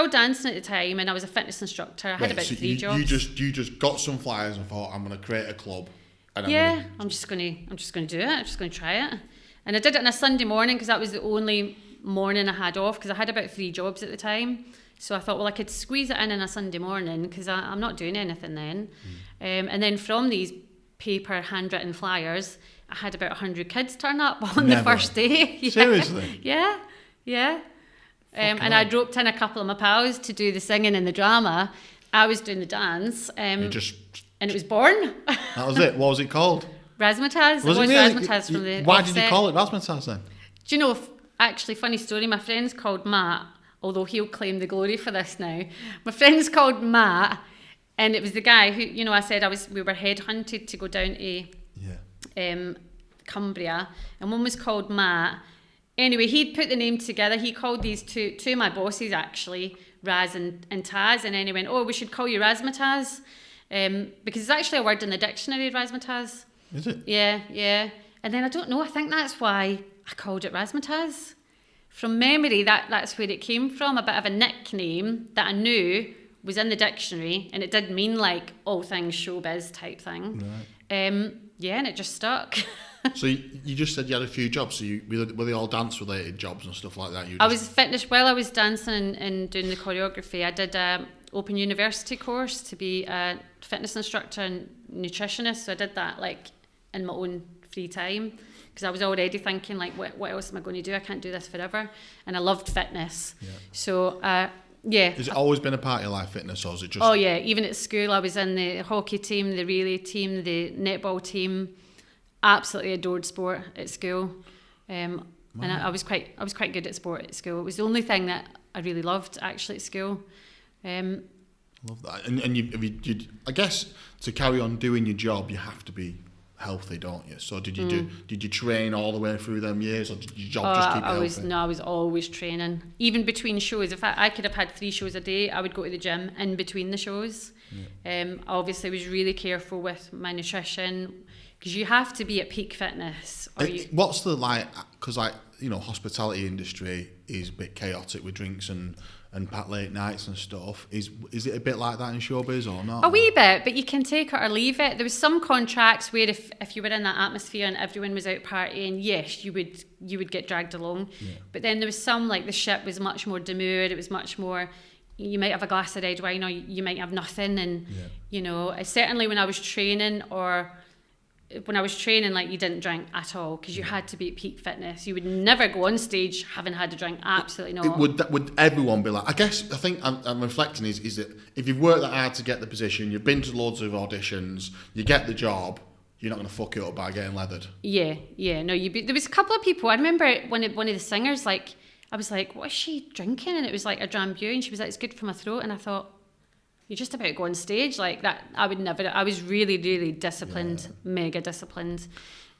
Speaker 3: dancing at the time, and I was a fitness instructor. I had about 3 jobs.
Speaker 1: You just got some flyers and thought, I'm going to create a club. And
Speaker 3: I'm just going to do it. I'm just going to try it. And I did it on a Sunday morning, because that was the only morning I had off, because I had about 3 jobs at the time. So I thought, well, I could squeeze it in a Sunday morning, because I'm not doing anything then. And then from these paper handwritten flyers, I had about 100 kids turn up on the first day. Yeah.
Speaker 1: Seriously?
Speaker 3: Yeah. And I roped in a couple of my pals to do the singing and the drama. I was doing the dance. And it was born.
Speaker 1: That was it. What was it called?
Speaker 3: Razzamataz.
Speaker 1: Was it really?
Speaker 3: Razzamataz from the
Speaker 1: Why
Speaker 3: offset.
Speaker 1: did you call it Razzamataz then?
Speaker 3: Do you know, actually, funny story, my friend's called Matt, although he'll claim the glory for this now. My friend's called Matt, and it was the guy who, I said we were headhunted to go down to Cumbria, and one was called Matt. Anyway, he'd put the name together. He called these two of my bosses, actually, Raz and Taz, and then he went, oh, we should call you Razzamataz, because it's actually a word in the dictionary, Razzamataz.
Speaker 1: Is it?
Speaker 3: Yeah. And then I don't know, I think that's why I called it Razzamataz. From memory, that's where it came from, a bit of a nickname that I knew was in the dictionary, and it did mean like all things showbiz type thing.
Speaker 1: Right.
Speaker 3: And it just stuck.
Speaker 1: So you just said you had a few jobs, so were they all dance-related jobs and stuff like that?
Speaker 3: I was fitness, while I was dancing and doing the choreography, I did an Open University course to be a fitness instructor and nutritionist, so I did that like in my own free time, because I was already thinking like, what else am I going to do? I can't do this forever. And I loved fitness. Yeah. So Has
Speaker 1: it always been a part of your life, fitness, or is it just...
Speaker 3: Oh yeah, even at school I was in the hockey team, the relay team, the netball team. Absolutely adored sport at school. And I was quite good at sport at school. It was the only thing that I really loved actually at school.
Speaker 1: Love that. And you I guess to carry on doing your job, you have to be healthy, don't you? So did you train all the way through them years, or did your job just keep you healthy?
Speaker 3: I was always training, even between shows. If I could have had 3 shows a day, I would go to the gym in between the shows. I obviously was really careful with my nutrition, because you have to be at peak fitness.
Speaker 1: What's the because hospitality industry is a bit chaotic with drinks and packed late nights and stuff. Is it a bit like that in showbiz or not?
Speaker 3: A wee bit, but you can take it or leave it. There was some contracts where if you were in that atmosphere and everyone was out partying, yes, you would get dragged along. Yeah. But then there was some, like the ship was much more demure. It was much more, you might have a glass of red wine or you might have nothing. And, certainly when I was training, or when I was training, like, you didn't drink at all because you had to be at peak fitness. You would never go on stage having had a drink. Absolutely not.
Speaker 1: Would everyone be like? I think I'm reflecting is that if you've worked that hard to get the position, you've been to loads of auditions, you get the job, you're not going to fuck it up by getting leathered.
Speaker 3: Yeah. No, there was a couple of people. I remember one of the singers, like, I was like, what is she drinking? And it was like a Drambuie, and she was like, it's good for my throat. And I thought, you're just about to go on stage like that. I would never. I was really, really disciplined, mega disciplined.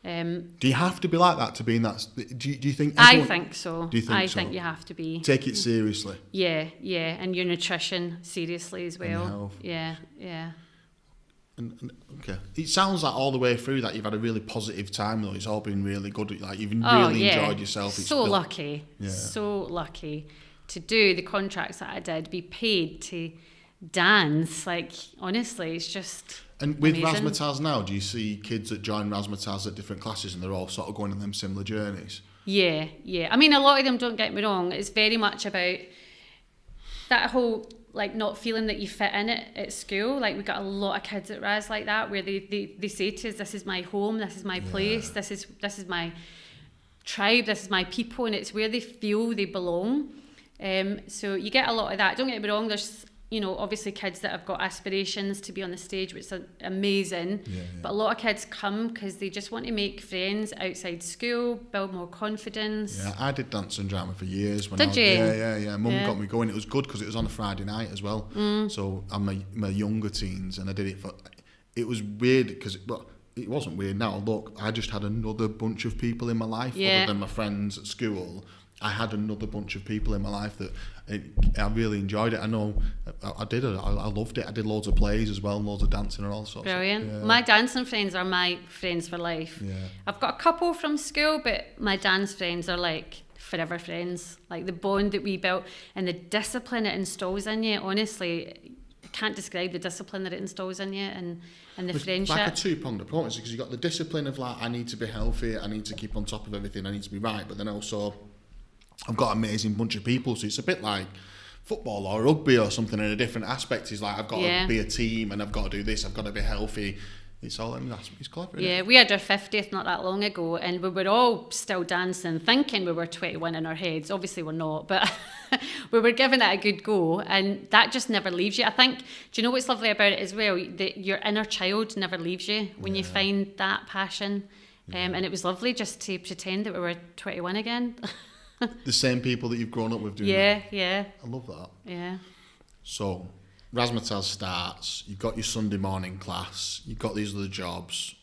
Speaker 3: Do
Speaker 1: you have to be like that to be in that? Do you think?
Speaker 3: I think so.
Speaker 1: Do you think
Speaker 3: I think you have to be.
Speaker 1: Take it seriously.
Speaker 3: Yeah, and your nutrition seriously as well.
Speaker 1: And your health.
Speaker 3: Yeah.
Speaker 1: And okay, it sounds like all the way through that you've had a really positive time though. It's all been really good. Like you've really enjoyed yourself. It's
Speaker 3: so lucky to do the contracts that I did, be paid to dance. Like, honestly, it's just
Speaker 1: and with
Speaker 3: amazing.
Speaker 1: Razzamataz now, do you see kids that join Razzamataz at different classes and they're all sort of going on them similar journeys?
Speaker 3: Yeah. I mean, a lot of them, don't get me wrong, it's very much about that whole, like, not feeling that you fit in it at school. Like, we got a lot of kids at Raz like that, where they say to us, this is my home, this is my place, this is my tribe, this is my people, and it's where they feel they belong. So you get a lot of that. Don't get me wrong, there's, obviously kids that have got aspirations to be on the stage, which is amazing. But a lot of kids come because they just want to make friends outside school, build more confidence. Yeah,
Speaker 1: I did dance and drama for years.
Speaker 3: Did you?
Speaker 1: Yeah. Mum got me going. It was good because it was on a Friday night as well. So I'm my younger teens, and I did it for. It was weird because, it wasn't weird now. Look, I just had another bunch of people in my life other than my friends at school. I had another bunch of people in my life that I really enjoyed it. I know I did it. I loved it. I did loads of plays as well, loads of dancing and all sorts.
Speaker 3: Brilliant.
Speaker 1: Yeah.
Speaker 3: My dancing friends are my friends for life. Yeah. I've got a couple from school, but my dance friends are like forever friends. Like the bond that we built and the discipline it installs in you, honestly, I can't describe the discipline that it installs in you and the friendship.
Speaker 1: It's like a two-pronged approach because you've got the discipline of like, I need to be healthy, I need to keep on top of everything, I need to be right, but then also I've got an amazing bunch of people, so it's a bit like football or rugby or something in a different aspect. It's like I've got to be a team and I've got to do this, I've got to be healthy. It's all it's clever.
Speaker 3: Yeah, we had our 50th not that long ago, and we were all still dancing, thinking we were 21 in our heads. Obviously we're not, but we were giving it a good go, and that just never leaves you. I think, do you know what's lovely about it as well? Your inner child never leaves you when you find that passion. And it was lovely just to pretend that we were 21 again.
Speaker 1: The same people that you've grown up with doing that.
Speaker 3: Yeah.
Speaker 1: I love that.
Speaker 3: Yeah.
Speaker 1: So, Razzamataz starts, you've got your Sunday morning class, you've got these other jobs.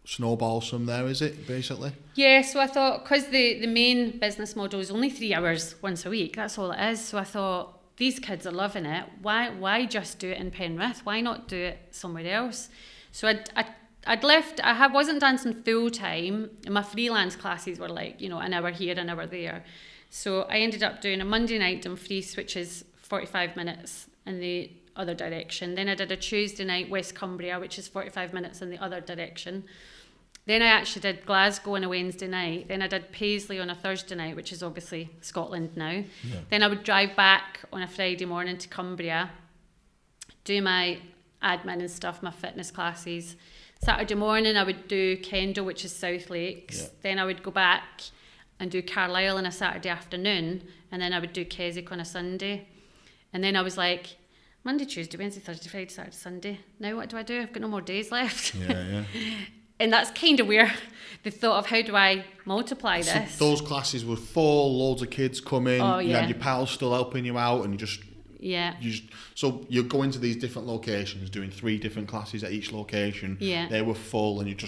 Speaker 1: Snowballs from there, is it, basically?
Speaker 3: Yeah, so I thought, because the main business model is only 3 hours once a week, that's all it is. So I thought, these kids are loving it. Why just do it in Penrith? Why not do it somewhere else? So I'd left, wasn't dancing full time, and my freelance classes were like, an hour here, an hour there. So I ended up doing a Monday night Dumfries, which is 45 minutes in the other direction. Then I did a Tuesday night West Cumbria, which is 45 minutes in the other direction. Then I actually did Glasgow on a Wednesday night. Then I did Paisley on a Thursday night, which is obviously Scotland now. Yeah. Then I would drive back on a Friday morning to Cumbria, do my admin and stuff, my fitness classes. Saturday morning I would do Kendal, which is South Lakes. Yeah. Then I would go back and do Carlisle on a Saturday afternoon, and then I would do Keswick on a Sunday. And then I was like, Monday, Tuesday, Wednesday, Thursday, Friday, Saturday, Sunday. Now what do? I've got no more days left.
Speaker 1: Yeah.
Speaker 3: And that's kind of where the thought of how do I multiply this.
Speaker 1: So those classes were full, loads of kids coming.
Speaker 3: Oh, yeah.
Speaker 1: You had your pals still helping you out, and
Speaker 3: Yeah.
Speaker 1: So you're going to these different locations, doing 3 different classes at each location. Yeah. They were full, and it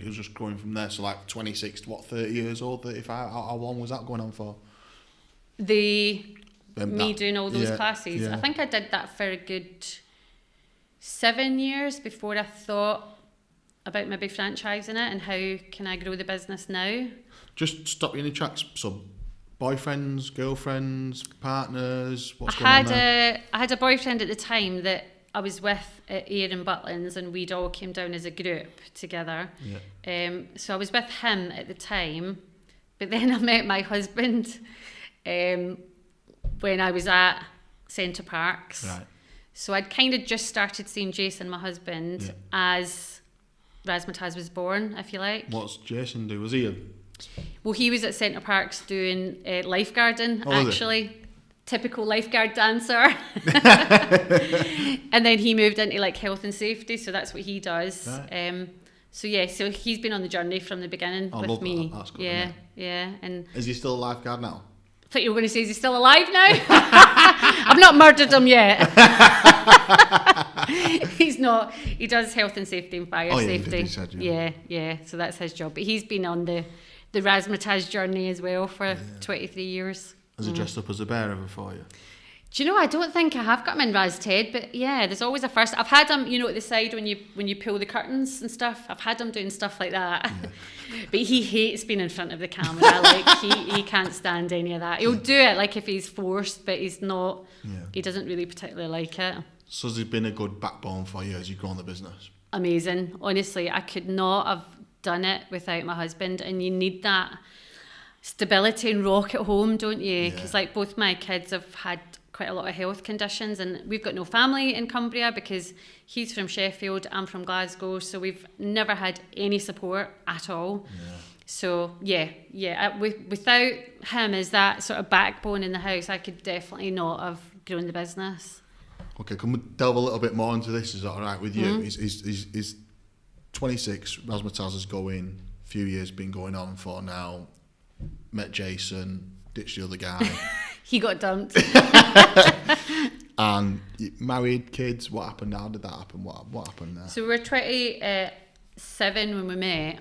Speaker 1: was just going from there. So like 26 to 30 years old, 35. How long was that going on for?
Speaker 3: Doing all those classes.
Speaker 1: Yeah.
Speaker 3: I think I did that for a good 7 years before I thought about maybe franchising it and how can I grow the business now.
Speaker 1: Just stop you in the tracks. So boyfriends, girlfriends, partners, what's going on there?
Speaker 3: I had a boyfriend at the time that I was with at Ayr and Butlins, and we'd all came down as a group together. Yeah. So I was with him at the time, but then I met my husband when I was at Centre Parks. Right. So I'd kind of just started seeing Jason, my husband, as Razzamataz was born, if you like.
Speaker 1: What's Jason do? Was he
Speaker 3: Well, he was at Centre Parks doing lifeguarding, actually. Typical lifeguard dancer. And then he moved into like health and safety, so that's what he does. Right. So he's been on the journey from the beginning with me.
Speaker 1: That's good,
Speaker 3: yeah. And
Speaker 1: is he still a lifeguard now?
Speaker 3: I thought you were going to say, is he still alive now? I've not murdered him yet. He's not. He does health and safety and fire safety.
Speaker 1: He said,
Speaker 3: yeah. So that's his job. But he's been on the Razzamataz journey as well for 23 years.
Speaker 1: Has he dressed up as a bear ever for you?
Speaker 3: Do you know, I don't think I have got him in Raz Ted, but yeah, there's always a first. I've had him, at the side when you pull the curtains and stuff. I've had him doing stuff like that. Yeah. But he hates being in front of the camera. Like he can't stand any of that. He'll do it like if he's forced, but he's not. Yeah. He doesn't really particularly like it.
Speaker 1: So has he been a good backbone for you as you grow in the business?
Speaker 3: Amazing. Honestly, I could not have done it without my husband, and you need that stability and rock at home, don't you? Because like both my kids have had quite a lot of health conditions, and we've got no family in Cumbria because he's from Sheffield, I'm from Glasgow, so we've never had any support at all. So without him as that sort of backbone in the house, I could definitely not have grown the business.
Speaker 1: Okay, can we delve a little bit more into this? Is that all right with you? He's 26, Razzamataz has going, a few years been going on for now, met Jason, ditched the other guy.
Speaker 3: He got dumped.
Speaker 1: And married, kids, what happened? How did that happen? What happened there?
Speaker 3: So we were 27 when we met,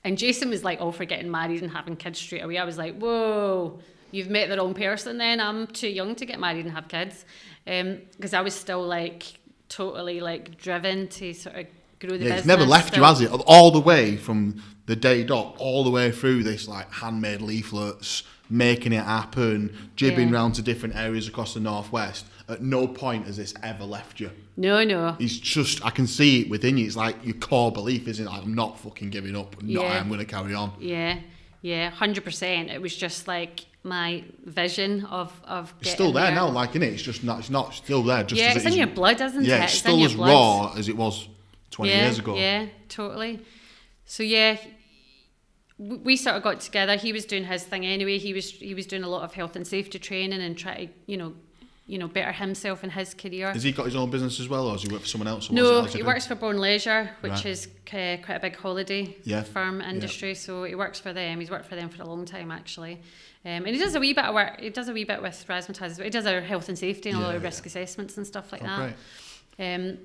Speaker 3: and Jason was like all for getting married and having kids straight away. I was like, whoa, you've met the wrong person then. I'm too young to get married and have kids. Because I was still like totally like driven to sort of grow the business.
Speaker 1: It's never left you, has it? All the way from the day dot, all the way through this like handmade leaflets, making it happen, jibbing round to different areas across the northwest. At no point has this ever left you.
Speaker 3: No.
Speaker 1: It's just, I can see it within you. It's like your core belief, isn't it? Like, I'm not fucking giving up. I'm going to carry on.
Speaker 3: Yeah, 100%. It was just like my vision of
Speaker 1: it's still there now, like, innit? It's just not, it's not still there. Just
Speaker 3: it's in your blood, isn't it?
Speaker 1: Yeah, it's still as raw as it was 20 years ago. Yeah,
Speaker 3: totally. So we sort of got together. He was doing his thing anyway. He was doing a lot of health and safety training and try to, better himself in his career.
Speaker 1: Has he got his own business as well, or does he work for someone else?
Speaker 3: No, he works for Born Leisure, which is quite a big holiday firm industry. So he works for them. He's worked for them for a long time, actually. And he does a wee bit of work. He does a wee bit with Razzamataz. He does our health and safety and all our risk assessments and stuff like that. Great.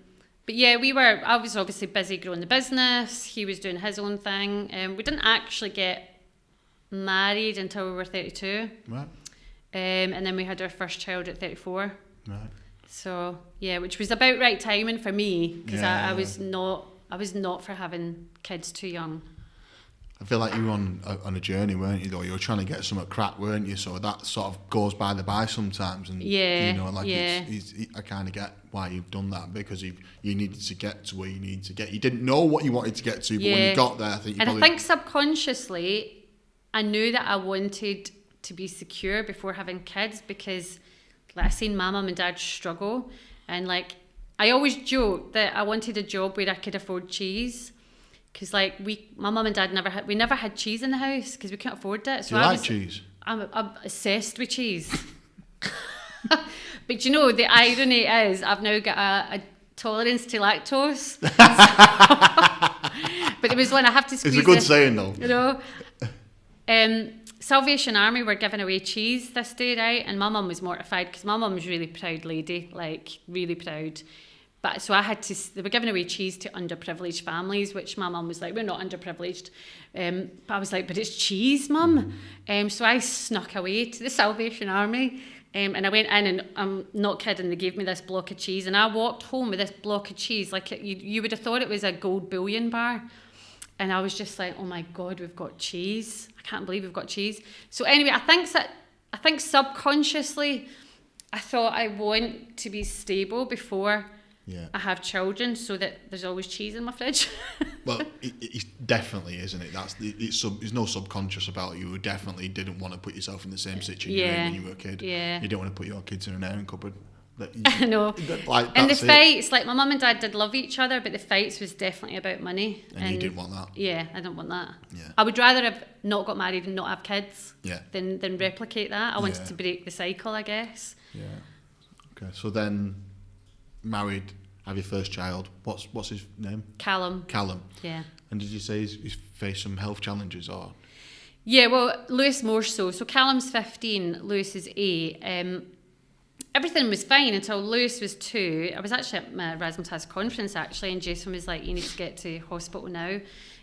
Speaker 3: But I was obviously busy growing the business. He was doing his own thing. We didn't actually get married until we were 32. Right. And then we had our first child at 34. Right. So, which was about right timing for me, because I was not for having kids too young.
Speaker 1: I feel like you were on a journey, weren't you, though? You were trying to get something cracked, weren't you? So that sort of goes by the by sometimes. And, I kind of get why you've done that, because you needed to get to where you need to get. You didn't know what you wanted to get to, but when you got there, I think
Speaker 3: I think subconsciously, I knew that I wanted to be secure before having kids, because like, I seen my mum and dad struggle, and like I always joke that I wanted a job where I could afford cheese. Because like my mum and dad never had cheese in the house because we couldn't afford it. So
Speaker 1: you like cheese?
Speaker 3: I'm obsessed with cheese. But the irony is I've now got a tolerance to lactose. But it was when I have to squeeze.
Speaker 1: It's a good saying though.
Speaker 3: Salvation Army were giving away cheese this day, right? And my mum was mortified because my mum was a really proud lady, like really proud. But so they were giving away cheese to underprivileged families, which my mum was like, we're not underprivileged. But I was like, but it's cheese, mum. So I snuck away to the Salvation Army. And I went in, and I'm not kidding, they gave me this block of cheese. And I walked home with this block of cheese. Like you would have thought it was a gold bullion bar. And I was just like, oh my God, we've got cheese. I can't believe we've got cheese. So anyway, I think subconsciously, I thought I want to be stable before I have children, so that there's always cheese in my fridge.
Speaker 1: Well, it definitely, isn't it? There's no subconscious about it. You definitely didn't want to put yourself in the same situation you were in when you were a kid. Yeah. You didn't want to put your kids in an airing cupboard.
Speaker 3: I know.
Speaker 1: Like,
Speaker 3: and the fights, like my mum and dad did love each other, but the fights was definitely about money.
Speaker 1: And you didn't want that.
Speaker 3: Yeah, I don't want that.
Speaker 1: Yeah.
Speaker 3: I would rather have not got married and not have kids than replicate that. I wanted to break the cycle, I guess.
Speaker 1: Yeah. Okay, so then married, have your first child. What's his name?
Speaker 3: Callum.
Speaker 1: Yeah. And did you say he's faced some health challenges or?
Speaker 3: Yeah, well, Lewis more so. So Callum's 15, Lewis is 8. Everything was fine until Lewis was 2. I was actually at my Razzamataz conference actually, and Jason was like, you need to get to hospital now.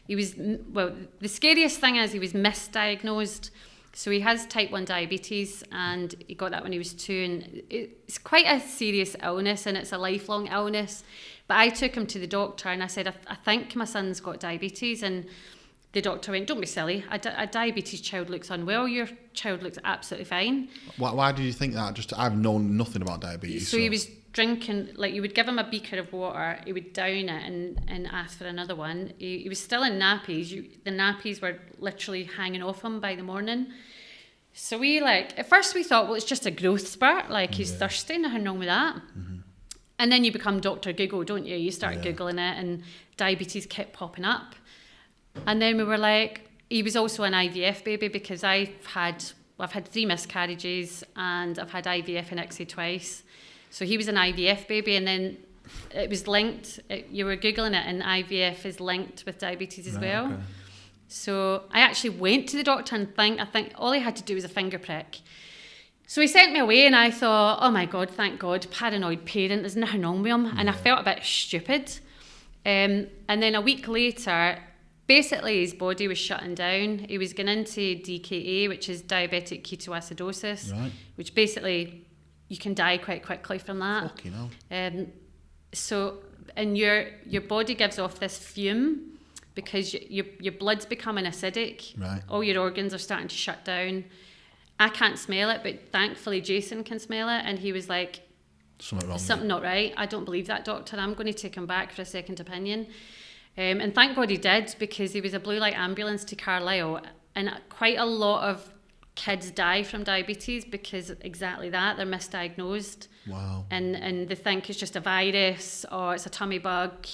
Speaker 3: The scariest thing is he was misdiagnosed. So he has type 1 diabetes, and he got that when he was 2, and it's quite a serious illness, and it's a lifelong illness. But I took him to the doctor and I said, I think my son's got diabetes, and the doctor went, don't be silly, a diabetes child looks unwell, your child looks absolutely fine.
Speaker 1: Why did you think that? I've known nothing about diabetes.
Speaker 3: So he was drinking, like you would give him a beaker of water, he would down it and ask for another one. He was still in nappies. The nappies were literally hanging off him by the morning. So at first we thought, well, it's just a growth spurt, like he's thirsty, nothing wrong with that. Mm-hmm. And then you become Dr. Google, don't you? You start Googling it, and diabetes kept popping up. And then we were like, he was also an IVF baby, because I've had 3 miscarriages and I've had IVF and ICSI twice. So he was an IVF baby, and then it was linked. You were Googling it, and IVF is linked with diabetes as well. Okay. So I actually went to the doctor, and I think all he had to do was a finger prick. So he sent me away, and I thought, oh my God, thank God, paranoid parent, there's nothing wrong with him. And I felt a bit stupid. And then a week later, basically his body was shutting down. He was going into DKA, which is diabetic ketoacidosis, which basically you can die quite quickly from that.
Speaker 1: Fucking hell.
Speaker 3: And your body gives off this fume because your blood's becoming acidic.
Speaker 1: Right.
Speaker 3: All your organs are starting to shut down. I can't smell it, but thankfully Jason can smell it, and he was like, something not right. I don't believe that, doctor. I'm going to take him back for a second opinion. And thank God he did, because he was a blue light ambulance to Carlisle, and quite a lot of kids die from diabetes because exactly that, they're misdiagnosed.
Speaker 1: Wow.
Speaker 3: And they think it's just a virus or it's a tummy bug,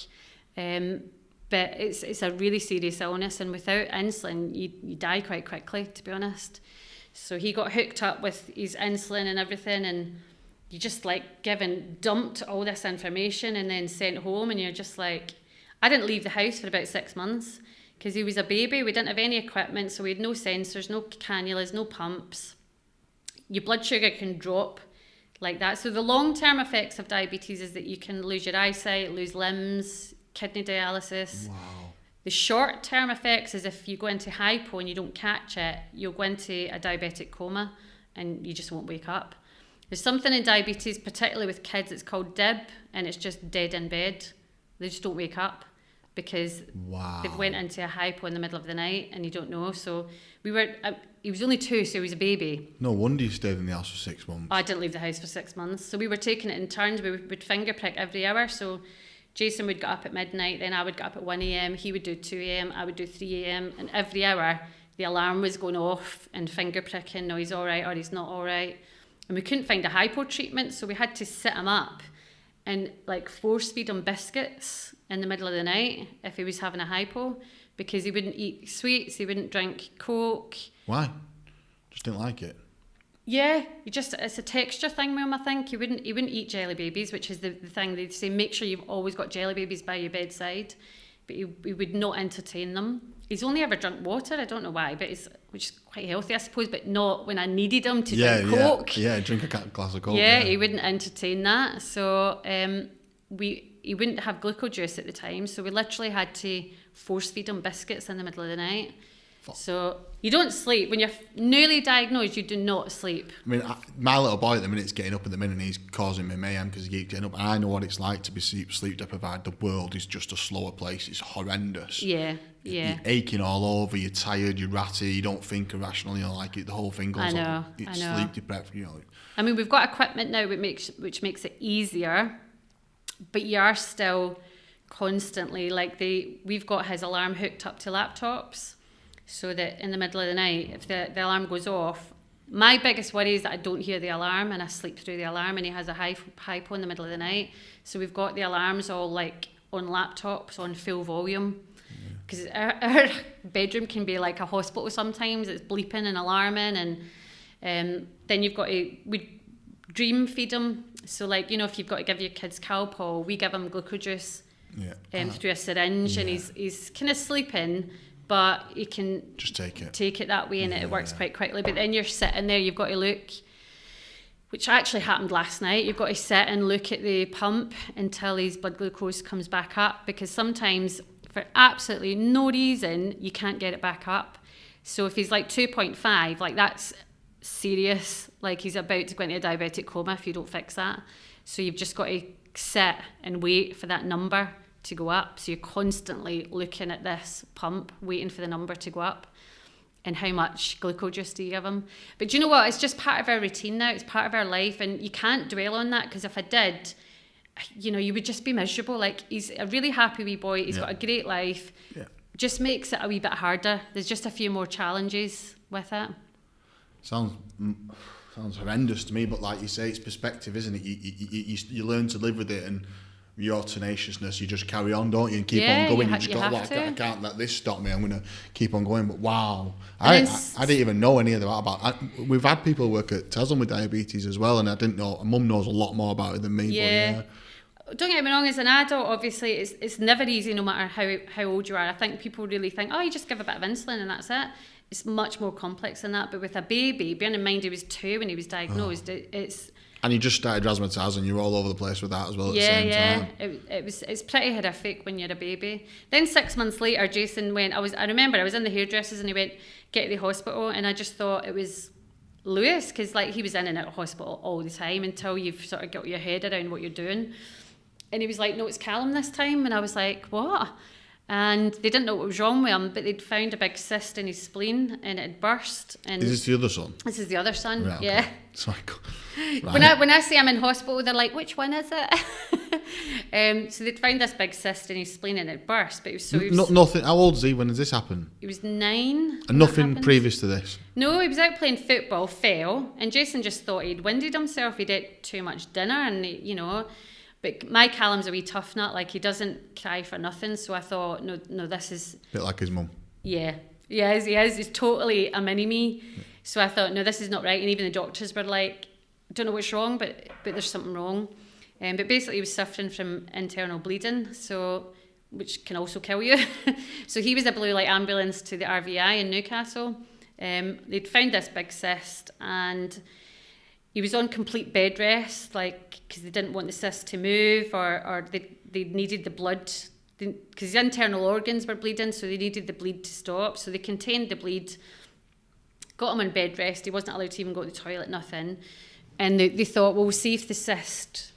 Speaker 3: but it's a really serious illness, and without insulin you die quite quickly, to be honest. So he got hooked up with his insulin and everything, and you just dumped all this information and then sent home, and you're just like, I didn't leave the house for about 6 months because he was a baby. We didn't have any equipment, so we had no sensors, no cannulas, no pumps. Your blood sugar can drop like that. So the long-term effects of diabetes is that you can lose your eyesight, lose limbs, kidney dialysis.
Speaker 1: Wow.
Speaker 3: The short-term effects is if you go into hypo and you don't catch it, you'll go into a diabetic coma and you just won't wake up. There's something in diabetes, particularly with kids, it's called DIB, and it's just dead in bed. They just don't wake up because they've went into a hypo in the middle of the night and you don't know. So he was only 2, so he was a baby.
Speaker 1: No wonder you stayed in the house for 6 months.
Speaker 3: I didn't leave the house for 6 months. So we were taking it in turns. We would finger prick every hour. So Jason would get up at midnight, then I would get up at 1 a.m, he would do 2 a.m, I would do 3 a.m, and every hour the alarm was going off and finger pricking, no, he's all right or he's not all right. And we couldn't find a hypo treatment, so we had to sit him up and force feed him biscuits in the middle of the night if he was having a hypo, because he wouldn't eat sweets, he wouldn't drink Coke.
Speaker 1: Why? Just didn't like it?
Speaker 3: Yeah, it's a texture thing with him, I think. He wouldn't eat jelly babies, which is the thing. They say make sure you've always got jelly babies by your bedside, but he would not entertain them. He's only ever drunk water, I don't know why, which is quite healthy, I suppose, but not when I needed him to drink Coke.
Speaker 1: Yeah, drink a glass of Coke.
Speaker 3: Yeah, he wouldn't entertain that. So he wouldn't have glucose juice at the time, so we literally had to force feed him biscuits in the middle of the night. So you don't sleep. When you're newly diagnosed, you do not sleep.
Speaker 1: I mean, my little boy at the minute's getting up at the minute and he's causing me mayhem because he keeps getting up. I know what it's like to be sleep deprived. The world is just a slower place. It's horrendous.
Speaker 3: Yeah.
Speaker 1: You're aching all over, you're tired, you're ratty, you don't think irrationally, the whole thing goes on. It's sleep deprived,
Speaker 3: I mean, we've got equipment now which makes it easier, but you are still constantly, we've got his alarm hooked up to laptops, so that in the middle of the night, if the alarm goes off, My biggest worry is that I don't hear the alarm and I sleep through the alarm, and he has a hypo in the middle of the night. So we've got the alarms all like on laptops on full volume, because our bedroom can be like a hospital sometimes. It's bleeping and alarming, and then you've got we dream feed them. So like, you know, if you've got to give your kids Calpol, we give him glucose juice through a syringe, and he's kind of sleeping, but you can
Speaker 1: just take it
Speaker 3: that way, and it works quite quickly. But then you're sitting there, you've got to look, which actually happened last night. You've got to sit and look at the pump until his blood glucose comes back up, because sometimes for absolutely no reason you can't get it back up. So if he's like 2.5, like that's serious, like he's about to go into a diabetic coma if you don't fix that. So you've just got to sit and wait for that number to go up. So you're constantly looking at this pump, waiting for the number to go up. And how much glucose juice do you give him? But do you know what? It's just part of our routine now. It's part of our life, and you can't dwell on that, because if I did, you know, you would just be miserable. Like, he's a really happy wee boy. He's got a great life. Yeah. Just makes it a wee bit harder. There's just a few more challenges with it. Sounds
Speaker 1: horrendous to me, but like you say, it's perspective, isn't it? You learn to live with it, and your tenaciousness, you just carry on, don't you, and keep on going. You just go, I can't let this stop me. I'm going to keep on going. But wow, I didn't even know any of that about. We've had people work at Tezlom with diabetes as well, and I didn't know. Mum knows a lot more about it than me.
Speaker 3: Yeah. But, don't get me wrong, as an adult, obviously, it's never easy, no matter how old you are. I think people really think, oh, you just give a bit of insulin and that's it. It's much more complex than that. But with a baby, bearing in mind he was 2 when he was diagnosed, it's...
Speaker 1: And you just started Razzamataz, and you're all over the place with that as well at the same time.
Speaker 3: It's pretty horrific when you're a baby. Then 6 months later, Jason went, I remember I was in the hairdressers, and he went, get to the hospital, and I just thought it was Lewis, because like he was in and out of hospital all the time until you've sort of got your head around what you're doing. And he was like, no, it's Callum this time. And I was like, what? And they didn't know what was wrong with him, but they'd found a big cyst in his spleen, and it had burst. And
Speaker 1: is this the other son?
Speaker 3: This is the other son,
Speaker 1: right,
Speaker 3: yeah.
Speaker 1: Okay. Sorry.
Speaker 3: Right. When I say I'm in hospital, they're like, which one is it? So they'd found this big cyst in his spleen, and it burst. But
Speaker 1: nothing. How old is he? When did this happen?
Speaker 3: He was 9.
Speaker 1: And nothing previous to this?
Speaker 3: No, he was out playing football, fell, and Jason just thought he'd winded himself. He'd ate too much dinner, and you know. But my Callum's a wee tough nut, like he doesn't cry for nothing. So I thought, no, this is...
Speaker 1: A bit like his mum.
Speaker 3: Yeah, he is. He's totally a mini-me. Yeah. So I thought, no, this is not right. And even the doctors were like, don't know what's wrong, but there's something wrong. But basically he was suffering from internal bleeding, so which can also kill you. So he was a blue light ambulance to the RVI in Newcastle. They'd found this big cyst, and... he was on complete bed rest, like, because they didn't want the cyst to move, or they needed the blood, because his internal organs were bleeding, so they needed the bleed to stop. So they contained the bleed, got him on bed rest. He wasn't allowed to even go to the toilet, nothing. And they thought, well, we'll see if the cyst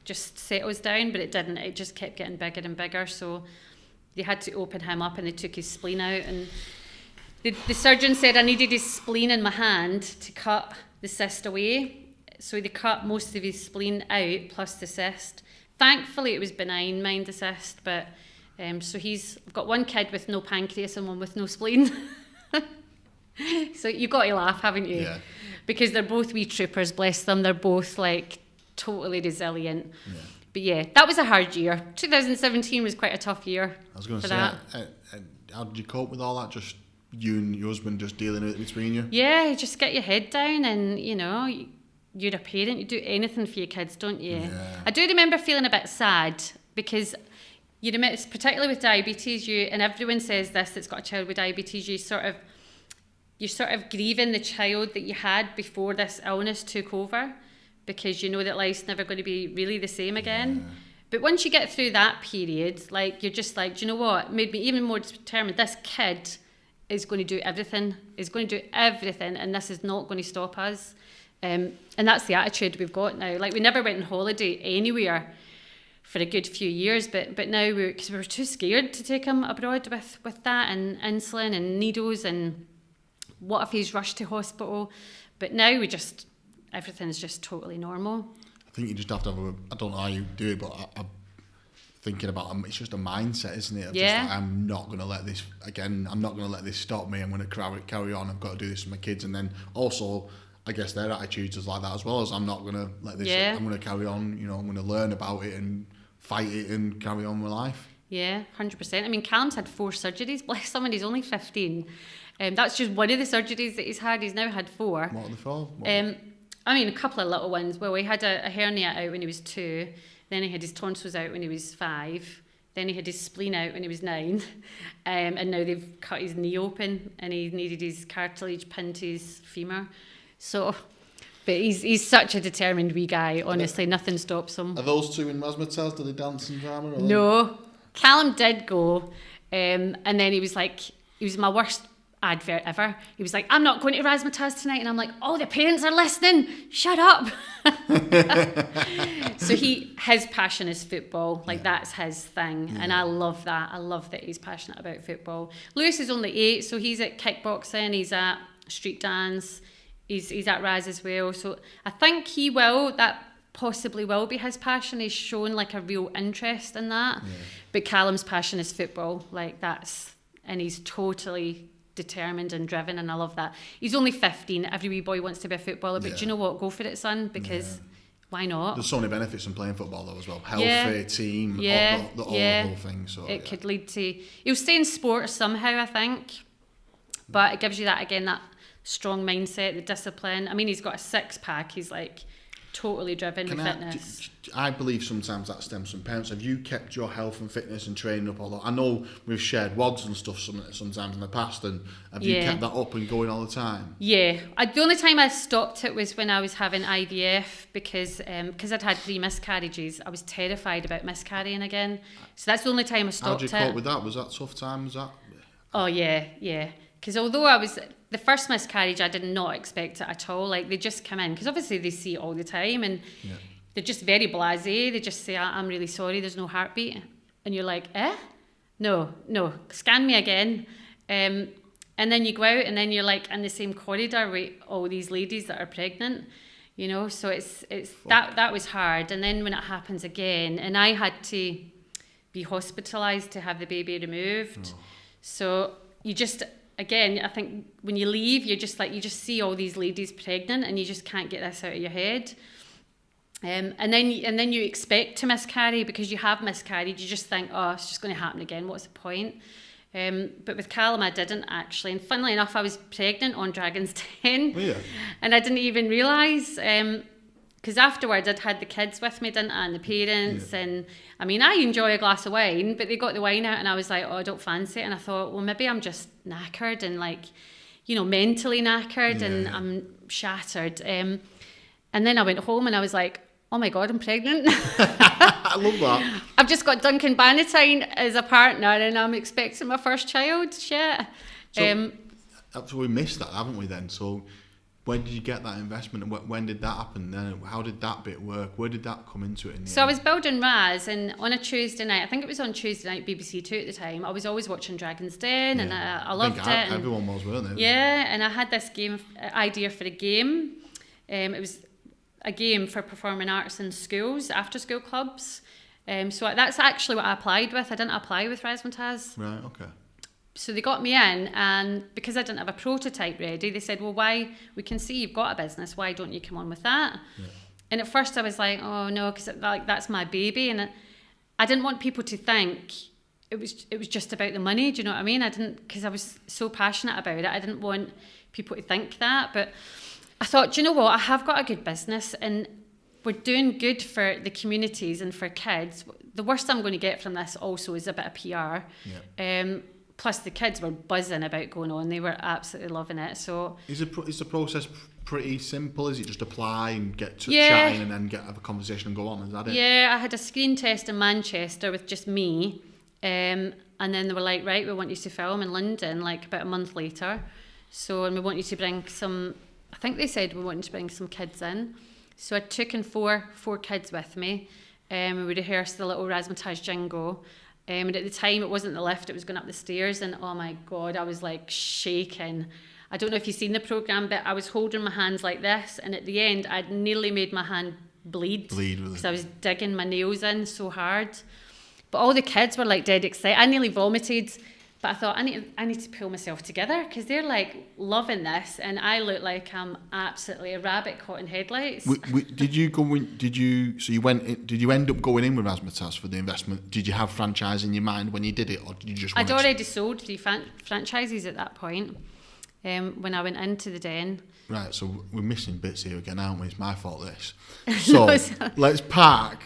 Speaker 3: just settles down, but it didn't. It just kept getting bigger and bigger. So they had to open him up, and they took his spleen out. And the surgeon said I needed his spleen in my hand to cut the cyst away. So they cut most of his spleen out plus the cyst. Thankfully it was benign, mind the cyst, but so I've got one kid with no pancreas and one with no spleen. So you've got to laugh, haven't you? Yeah. Because they're both wee troopers, bless them. They're both like totally resilient. Yeah. But yeah, that was a hard year. 2017 was quite a tough year.
Speaker 1: I was going to say, how did you cope with all that? Just you and your husband just dealing with it between you?
Speaker 3: Yeah, you just get your head down, and you know, you're a parent, you do anything for your kids, don't you? Yeah. I do remember feeling a bit sad, because you remember, particularly with diabetes, and everyone says this that's got a child with diabetes, you're sort of grieving the child that you had before this illness took over, because you know that life's never going to be really the same again. Yeah. But once you get through that period, like, you're just like, do you know what? It made me even more determined. This kid is going to do everything, and this is not going to stop us. And that's the attitude we've got now. Like, we never went on holiday anywhere for a good few years, but now because we were too scared to take him abroad with that, and insulin and needles, and what if he's rushed to hospital? But now everything's just totally normal.
Speaker 1: I think you just have to have I don't know how you do it, but I'm thinking about, it's just a mindset, isn't it? I'm not going to let this, again, I'm not going to let this stop me. I'm going to carry on. I've got to do this for my kids. And then also, I guess their attitudes is like that as well, as I'm not going to let this, I'm going to carry on, you know, I'm going to learn about it and fight it and carry on with life.
Speaker 3: Yeah, 100%. I mean, Callum's had 4 surgeries, bless him, and he's only 15. That's just one of the surgeries that he's had. He's now had 4.
Speaker 1: What are they for?
Speaker 3: I mean, a couple of little ones. Well, he had a hernia out when he was 2, then he had his tonsils out when he was 5, then he had his spleen out when he was 9, and now they've cut his knee open and he needed his cartilage pinned to his femur. So, but he's such a determined wee guy, honestly, nothing stops him.
Speaker 1: Are those 2 in Razzamataz? Do they dance and drama? Or
Speaker 3: no, Callum did go, and then he was my worst advert ever. He was like, I'm not going to Razzamataz tonight, and I'm like, oh, the parents are listening, shut up. So his passion is football, that's his thing, and I love that. I love that he's passionate about football. Lewis is only 8, so he's at kickboxing, he's at street dance, he's at Raz as well, so I think that possibly will be his passion. He's shown a real interest in that, but Callum's passion is football, and he's totally determined and driven, and I love that. He's only 15. Every wee boy wants to be a footballer, but do you know what? Go for it, son, because why not?
Speaker 1: There's so many benefits from playing football though as well. Healthy, team, the whole thing. So it
Speaker 3: could lead to... He'll stay in sport somehow, I think, but it gives you that strong mindset, the discipline. I mean, he's got a 6-pack. He's totally driven with fitness.
Speaker 1: I believe sometimes that stems from parents. Have you kept your health and fitness and training up? Although I know we've shared WODs and stuff sometimes in the past, and have you kept that up and going all the time? Yeah.
Speaker 3: The only time I stopped it was when I was having IVF, because I'd had 3 miscarriages. I was terrified about miscarrying again. So that's the only time I stopped it.
Speaker 1: How did you cope with that? Was that tough time? Was that?
Speaker 3: Oh, yeah. Because although I was... The first miscarriage, I did not expect it at all. They just come in, because obviously they see it all the time, and they're just very blasé. They just say, I'm really sorry, there's no heartbeat. And you're like, No, scan me again. And then you go out, and then you're in the same corridor with all these ladies that are pregnant, you know. So it's that was hard. And then when it happens again, and I had to be hospitalised to have the baby removed. So you just... Again, I think when you leave, you're just you just see all these ladies pregnant, and you just can't get this out of your head. And then you expect to miscarry because you have miscarried. You just think, oh, it's just going to happen again. What's the point? But with Callum, I didn't actually. And funnily enough, I was pregnant on Dragon's Den. Oh, yeah. And I didn't even realise. Because afterwards, I'd had the kids with me, didn't I, and the parents, and I mean, I enjoy a glass of wine, but they got the wine out, and I was like, oh, I don't fancy it, and I thought, well, maybe I'm just knackered, and mentally knackered, and I'm shattered, and then I went home, and I was like, oh my God, I'm pregnant.
Speaker 1: I love that.
Speaker 3: I've just got Duncan Bannatyne as a partner, and I'm expecting my first child. Shit.
Speaker 1: So we missed that, haven't we? Then so. When did you get that investment, and when did that happen then? How did that bit work? Where did that come into it in the end?
Speaker 3: I was building Raz, and on a Tuesday night, I think it was on Tuesday night, BBC 2 at the time, I was always watching Dragon's Den, and I loved it.
Speaker 1: Everyone was, weren't they?
Speaker 3: Yeah, and I had this idea for a game. It was a game for performing arts in schools, after school clubs. So that's actually what I applied with. I didn't apply with Razzamataz.
Speaker 1: Right, okay.
Speaker 3: So they got me in, and because I didn't have a prototype ready, they said, well, why, we can see you've got a business, why don't you come on with that? Yeah. And at first I was like, oh no, because that's my baby, and I didn't want people to think it was just about the money, do you know what I mean? Because I was so passionate about it, I didn't want people to think that, but I thought, do you know what, I have got a good business, and we're doing good for the communities and for kids. The worst I'm going to get from this also is a bit of PR. Yeah. Plus the kids were buzzing about going on. They were absolutely loving it. So
Speaker 1: is the process pretty simple? Is it just apply and get to chatting and then have a conversation and go on? Is that it?
Speaker 3: Yeah, I had a screen test in Manchester with just me. And then they were like, right, we want you to film in London about a month later. And we want you to bring I think they said we want you to bring some kids in. So I took in four kids with me. We rehearsed the little Razzamataz jingle. And at the time, it wasn't the lift, it was going up the stairs, and oh my God, I was shaking. I don't know if you've seen the programme, but I was holding my hands like this, and at the end, I'd nearly made my hand bleed because I was digging my nails in so hard. But all the kids were dead excited. I nearly vomited But I thought, I need to pull myself together because they're like loving this and I look like I'm absolutely a rabbit caught in headlights.
Speaker 1: Did you go in, did you end up going in with Razzamataz for the investment? Did you have franchise in your mind when you did it, or did you just
Speaker 3: I'd already sold 3 franchises at that point when I went into the Den.
Speaker 1: Right, so we're missing bits here again, aren't we? It's my fault, this. So, let's park...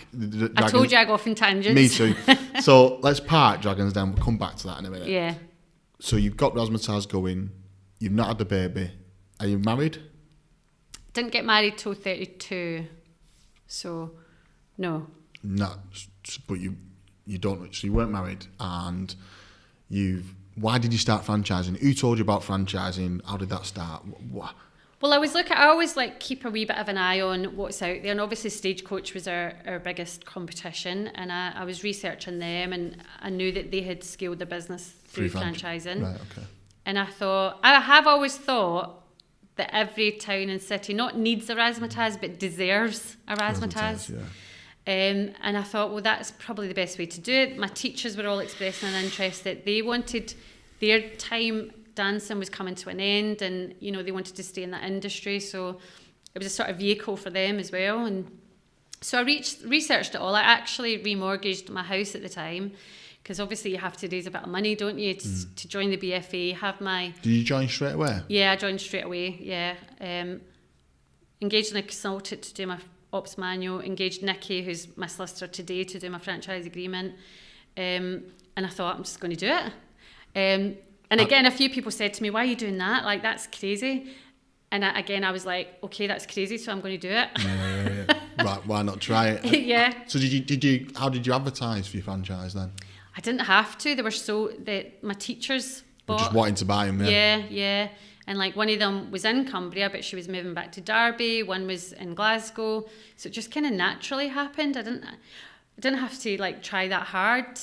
Speaker 3: I told you I go off in tangents.
Speaker 1: Me too. So, let's park Dragons Den. We'll come back to that in a minute.
Speaker 3: Yeah.
Speaker 1: So, you've got Razzamataz going. You've not had a baby. Are you married?
Speaker 3: Didn't get married till 32. So, no.
Speaker 1: No, but you don't... So, you weren't married, and why did you start franchising? Who told you about franchising? How did that start? What?
Speaker 3: Well, I always like keep a wee bit of an eye on what's out there, and obviously Stagecoach was our biggest competition, and I was researching them, and I knew that they had scaled their business through franchising.
Speaker 1: Right, okay.
Speaker 3: And I have always thought that every town and city not needs a Razzamataz, but deserves a Razzamataz.
Speaker 1: Yeah.
Speaker 3: And I thought, well, that's probably the best way to do it. My teachers were all expressing an interest that they wanted their time dancing was coming to an end, and they wanted to stay in that industry, so it was a sort of vehicle for them as well. And so I researched it all. I actually remortgaged my house at the time, because obviously you have to raise a bit of money, don't you, to join the BFA.
Speaker 1: Did you join straight away?
Speaker 3: Yeah, I joined straight away. Yeah, engaged a consultant to do my ops manual, engaged Nikki, who's my solicitor today, to do my franchise agreement, and I thought, I'm just going to do it. And again, a few people said to me, why are you doing that? Like, that's crazy. And I was like, okay, that's crazy, so I'm going to do it.
Speaker 1: Yeah. Right, why not try it?
Speaker 3: Yeah.
Speaker 1: So how did you advertise for your franchise then?
Speaker 3: I didn't have to. They were my teachers bought.
Speaker 1: Just wanting to buy them, yeah?
Speaker 3: Yeah. And like one of them was in Cumbria, but she was moving back to Derby. One was in Glasgow. So it just kind of naturally happened. I didn't have to like try that hard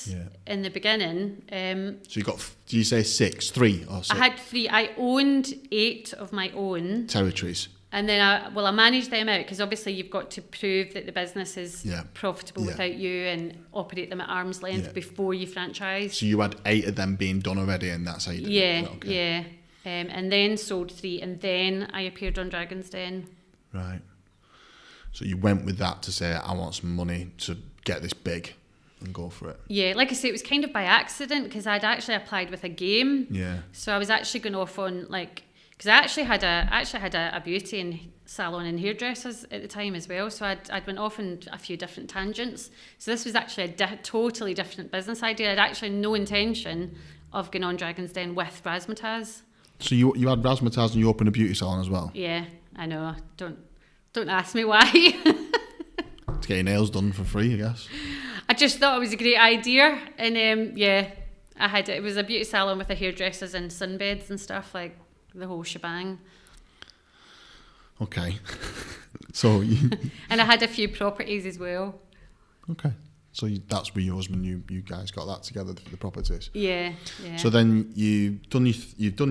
Speaker 3: in the beginning.
Speaker 1: So you got, did you say 3 or 6?
Speaker 3: I had 3. I owned 8 of my own
Speaker 1: territories.
Speaker 3: And then I managed them out, because obviously you've got to prove that the business is profitable without you, and operate them at arm's length before you franchise.
Speaker 1: So you had 8 of them being done already, and that's how you did it? Okay.
Speaker 3: Yeah. And then sold 3, and then I appeared on Dragons Den.
Speaker 1: Right. So you went with that to say, I want some money to get this big and go for it.
Speaker 3: Yeah, like I say, it was kind of by accident, because I'd actually applied with a game.
Speaker 1: Yeah.
Speaker 3: So I was actually going off on because I actually had a beauty and salon and hairdressers at the time as well. So I'd went off on a few different tangents. So this was actually a totally different business idea. I'd actually no intention of going on Dragons Den with Razzamataz.
Speaker 1: So you had Razzamataz and you opened a beauty salon as well?
Speaker 3: Yeah, I know. Don't ask me why.
Speaker 1: To get your nails done for free, I guess.
Speaker 3: I just thought it was a great idea, and I had it. It was a beauty salon with the hairdressers and sunbeds and stuff, like the whole shebang.
Speaker 1: Okay, so
Speaker 3: and I had a few properties as well.
Speaker 1: Okay, so that's where your husband, you guys got that together for the properties.
Speaker 3: Yeah.
Speaker 1: So then you've done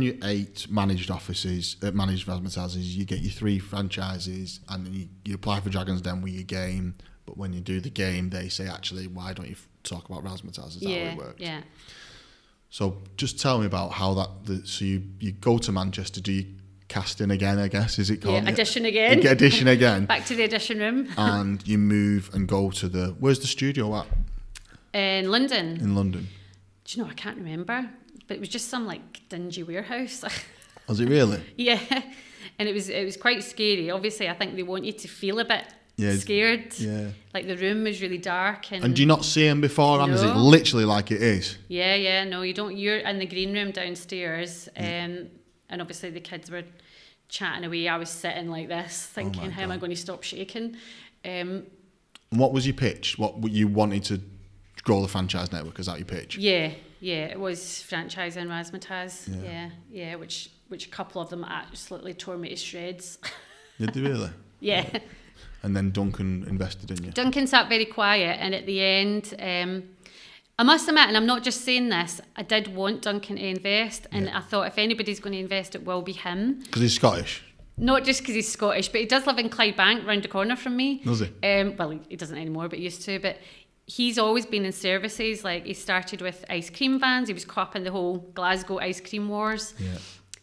Speaker 1: your 8 managed offices, managed Razzamatazes. You get your 3 franchises, and then you apply for Dragons Den with your game. But when you do the game, they say, actually, why don't you talk about Razzamataz? Is that how it works?
Speaker 3: Yeah.
Speaker 1: So just tell me about how so you go to Manchester, do you casting again, I guess, is it called?
Speaker 3: Yeah, audition again.
Speaker 1: You get audition again.
Speaker 3: Back to the audition room.
Speaker 1: And you move and go to where's the studio at?
Speaker 3: In London.
Speaker 1: In London.
Speaker 3: Do you know, I can't remember, but it was just some like dingy warehouse.
Speaker 1: Was it really?
Speaker 3: Yeah. And it was quite scary. Obviously, I think they want you to feel a bit scared.
Speaker 1: Yeah.
Speaker 3: Like the room was really dark. And
Speaker 1: do you not see them beforehand? No. Is it literally like it is?
Speaker 3: Yeah. No, you don't. You're in the green room downstairs. And obviously the kids were chatting away. I was sitting like this, thinking, how am I going to stop shaking?
Speaker 1: What was your pitch? What you wanted to grow the franchise network? Is that your pitch?
Speaker 3: Yeah. It was franchising Razzamataz. Yeah. Which a couple of them absolutely tore me to shreds.
Speaker 1: Did they really?
Speaker 3: Yeah.
Speaker 1: And then Duncan invested in you.
Speaker 3: Duncan sat very quiet, and at the end, I must admit, and I'm not just saying this, I did want Duncan to invest, and I thought if anybody's going to invest, it will be him.
Speaker 1: Because he's Scottish?
Speaker 3: Not just because he's Scottish, but he does live in Clydebank, round the corner from me.
Speaker 1: Does he?
Speaker 3: Well, he doesn't anymore, but he used to. But he's always been in services. Like, he started with ice cream vans. He was caught up in the whole Glasgow ice cream wars.
Speaker 1: Yeah.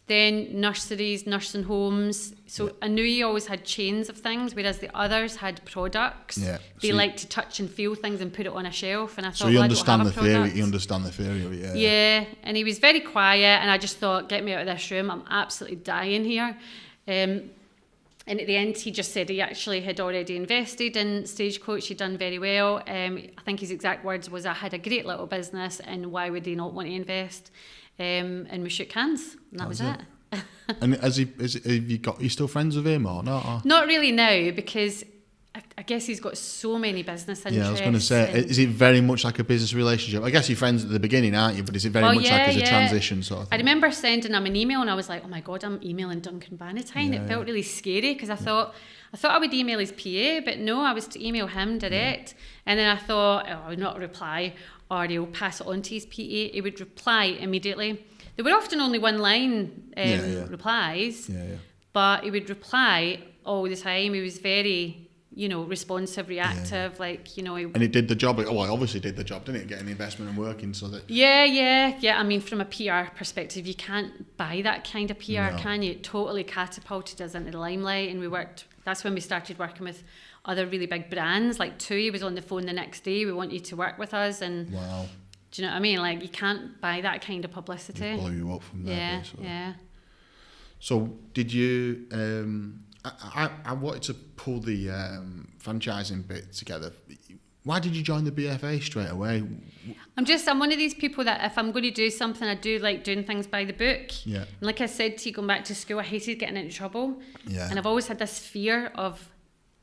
Speaker 3: Then nurseries, nursing homes. So I knew he always had chains of things, whereas the others had products.
Speaker 1: Yeah.
Speaker 3: They like to touch and feel things and put it on a shelf. And I thought,
Speaker 1: so you understand the theory. You understand the theory of it. Yeah.
Speaker 3: Yeah, and he was very quiet, and I just thought, get me out of this room. I'm absolutely dying here. And at the end, he just said he actually had already invested in Stagecoach. He'd done very well. I think his exact words was, I had a great little business, and why would they not want to invest? And we shook hands, and that was it.
Speaker 1: And have you still friends with him or not? Or?
Speaker 3: Not really now, because I guess he's got so many business interests.
Speaker 1: Yeah, I was going to say, is it very much like a business relationship? I guess you're friends at the beginning, aren't you? But is it very much like as a transition sort of thing?
Speaker 3: I remember sending him an email, and I was like, oh my God, I'm emailing Duncan Bannatyne. It felt really scary, because I thought I would email his PA, but no, I was to email him direct. And then I thought, oh, I'll not reply, or he'll pass it on to his PA. He would reply immediately. There were often only one line replies, but he would reply all the time. He was very, responsive, reactive, And
Speaker 1: it did the job. Well, it obviously did the job, didn't it? Getting the investment and working so that...
Speaker 3: Yeah. I mean, from a PR perspective, you can't buy that kind of PR, can you? It totally catapulted us into the limelight, and that's when we started working with other really big brands. Like TUI was on the phone the next day, we want you to work with us, and... Wow. Do you know what I mean? Like, you can't buy that kind of publicity.
Speaker 1: Just blow you up from there.
Speaker 3: Yeah.
Speaker 1: So, did you... I wanted to pull the franchising bit together. Why did you join the BFA straight away?
Speaker 3: I'm one of these people that if I'm going to do something, I do like doing things by the book.
Speaker 1: Yeah.
Speaker 3: And like I said to you, going back to school, I hated getting into trouble.
Speaker 1: Yeah.
Speaker 3: And I've always had this fear of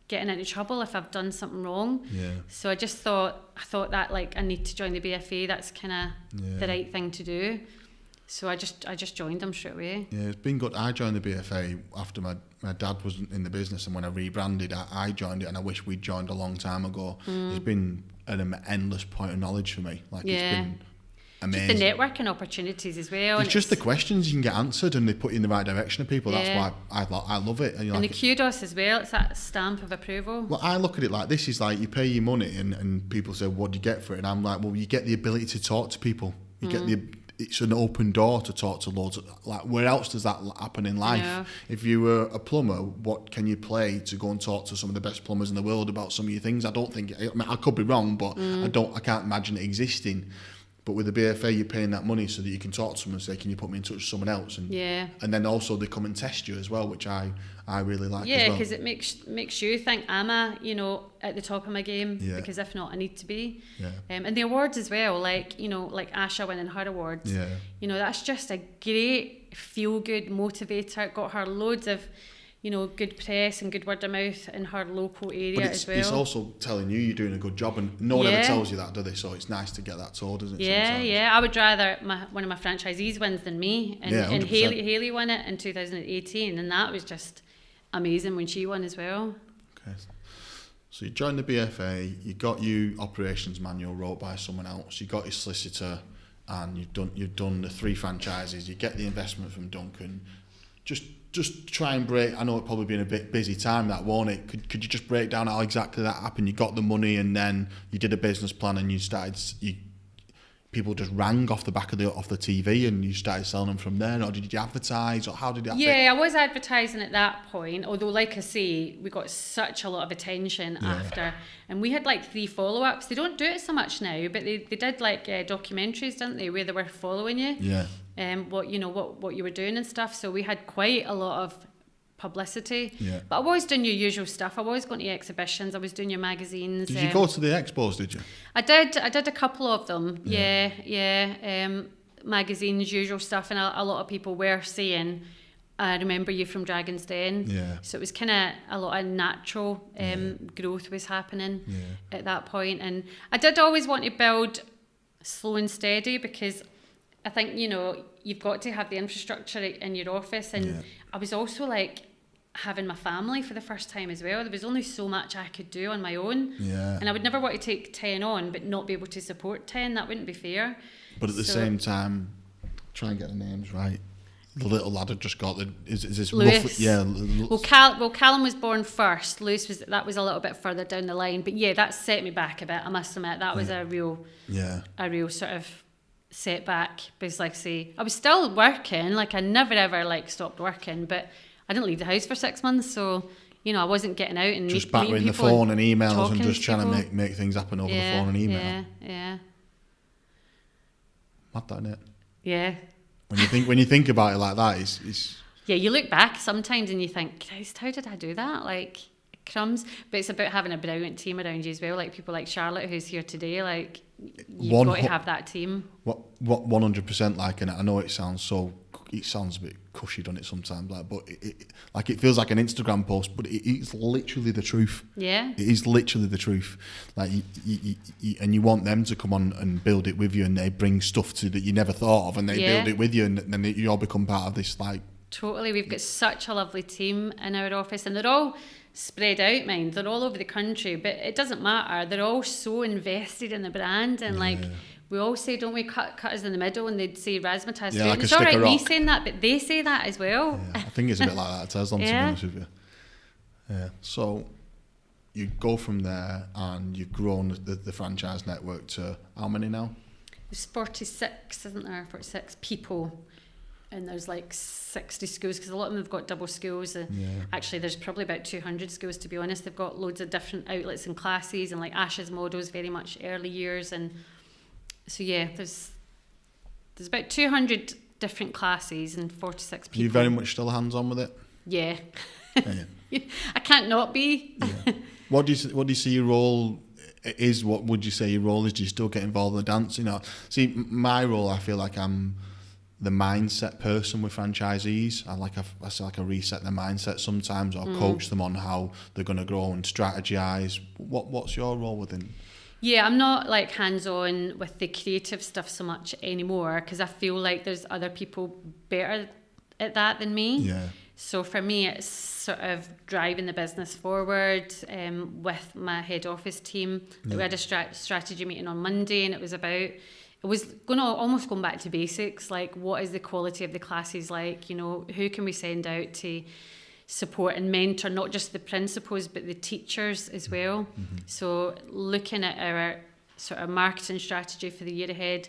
Speaker 3: getting into trouble if I've done something wrong.
Speaker 1: Yeah.
Speaker 3: So I thought that like I need to join the BFA. That's kind of the right thing to do. So I just joined them straight away.
Speaker 1: Yeah, it's been good. I joined the BFA after my dad was in the business, and when I rebranded, I joined it, and I wish we'd joined a long time ago. It's been an endless point of knowledge for me. Like, it's been amazing.
Speaker 3: Just the networking opportunities as well.
Speaker 1: It's just the questions you can get answered, and they put you in the right direction of people. That's why I love it.
Speaker 3: And the kudos as well. It's that stamp of approval.
Speaker 1: Well, I look at it like this: is like you pay your money, and people say, "What do you get for it?" And I'm like, "Well, you get the ability to talk to people. You get it's an open door to talk to loads of, like, where else does that happen in life?
Speaker 3: Yeah.
Speaker 1: If you were a plumber, what can you play to go and talk to some of the best plumbers in the world about some of your things? I don't think, I could be wrong, but I can't imagine it existing. But with the BFA, you're paying that money so that you can talk to someone and say, can you put me in touch with someone else? And then also they come and test you as well, which I really like as well.
Speaker 3: Yeah, because it makes you think, am I, at the top of my game?
Speaker 1: Yeah.
Speaker 3: Because if not, I need to be.
Speaker 1: Yeah.
Speaker 3: And the awards as well, like Asha winning her awards.
Speaker 1: Yeah.
Speaker 3: That's just a great feel-good motivator. Got her loads of, good press and good word of mouth in her local area as well.
Speaker 1: It's also telling you're doing a good job, and no one ever tells you that, do they? So it's nice to get that told, isn't it?
Speaker 3: Yeah. I would rather one of my franchisees wins than me. And Hayley won it in 2018, and that was just amazing when she won as well.
Speaker 1: Okay. So you joined the BFA, you got your operations manual wrote by someone else, you got your solicitor, and you've done the 3 franchises, you get the investment from Duncan. Just try and break. I know it's probably been a bit busy time, that, won't it? Could you just break down how exactly that happened? You got the money, and then you did a business plan, and people just rang off the back of the TV, and you started selling them from there, or did you advertise, or how did it happen?
Speaker 3: Yeah, I was advertising at that point, although like I say, we got such a lot of attention after, and we had like 3 follow-ups. They don't do it so much now, but they did like documentaries, didn't they, where they were following you, what you were doing and stuff. So we had quite a lot of publicity. Yeah. But I was doing your usual stuff. I was going to exhibitions. I was doing your magazines.
Speaker 1: Did you go to the expos, did you?
Speaker 3: I did a couple of them. Yeah. Magazines, usual stuff. And a lot of people were saying, I remember you from Dragon's Den.
Speaker 1: Yeah.
Speaker 3: So it was kind of a lot of natural growth was happening at that point. And I did always want to build slow and steady, because I think, you've got to have the infrastructure in your office. And I was also like having my family for the first time as well. There was only so much I could do on my own. Yeah. And I would never want to take 10 on but not be able to support 10. That wouldn't be fair.
Speaker 1: But at the same time, try and get the names right. the little lad had just got the is this
Speaker 3: Lewis.
Speaker 1: roughly, yeah.
Speaker 3: Well, Callum was born first. Lewis was a little bit further down the line, but yeah, that set me back a bit. I must admit that was a real sort of setback. Because like I say, I was still working. Like I never ever like stopped working, but I didn't leave the house for 6 months, so you know I wasn't getting out and
Speaker 1: just battering the phone and emails and just trying to make things happen over the phone and email.
Speaker 3: Yeah.
Speaker 1: Mad that, innit?
Speaker 3: Yeah.
Speaker 1: When you think about it like that, it's
Speaker 3: yeah, you look back sometimes and you think, Christ, how did I do that? Like, crumbs. But it's about having a brilliant team around you as well, like people like Charlotte, who's here today. Like, you've got to have that team.
Speaker 1: What 100%, like, and I know it sounds a bit cushy, doesn't it, sometimes, like, but it feels like an Instagram post, but it's literally the truth. Yeah. It is literally the truth. Like, and you want them to come on and build it with you, and they bring stuff to that you never thought of, and they build it with you, and then you all become part of this, like...
Speaker 3: Totally. We've got such a lovely team in our office, and they're all spread out, mind. They're all over the country, but it doesn't matter. They're all so invested in the brand, and like... We all say, don't we, cut us in the middle, and they'd say Razzamataz.
Speaker 1: Yeah, like
Speaker 3: it's all right me saying that, but they say that as well.
Speaker 1: Yeah, I think it's a bit like that at Tezlom, to be honest with you. Yeah. So you go from there, and you've grown the franchise network to how many now?
Speaker 3: There's 46, isn't there? 46 people. And there's like 60 schools, because a lot of them have got double schools. Actually, there's probably about 200 schools, to be honest. They've got loads of different outlets and classes, and like Ash's models, very much early years, and so yeah, there's about 200 different classes and 46 people.
Speaker 1: Are you very much still hands-on with it?
Speaker 3: Yeah. I can't not be.
Speaker 1: Yeah. What do you see your role is? What would you say your role is? Do you still get involved in the dance? You know, see, my role, I feel like I'm the mindset person with franchisees. I reset their mindset sometimes, or coach them on how they're going to grow and strategize. What's your role within?
Speaker 3: Yeah, I'm not like hands-on with the creative stuff so much anymore, because I feel like there's other people better at that than me. Yeah. So for me, it's sort of driving the business forward with my head office team. We had a strategy meeting on Monday, and it was almost going back to basics, like what is the quality of the classes like? You know, who can we send out to support and mentor not just the principals but the teachers as well. So looking at our sort of marketing strategy for the year ahead,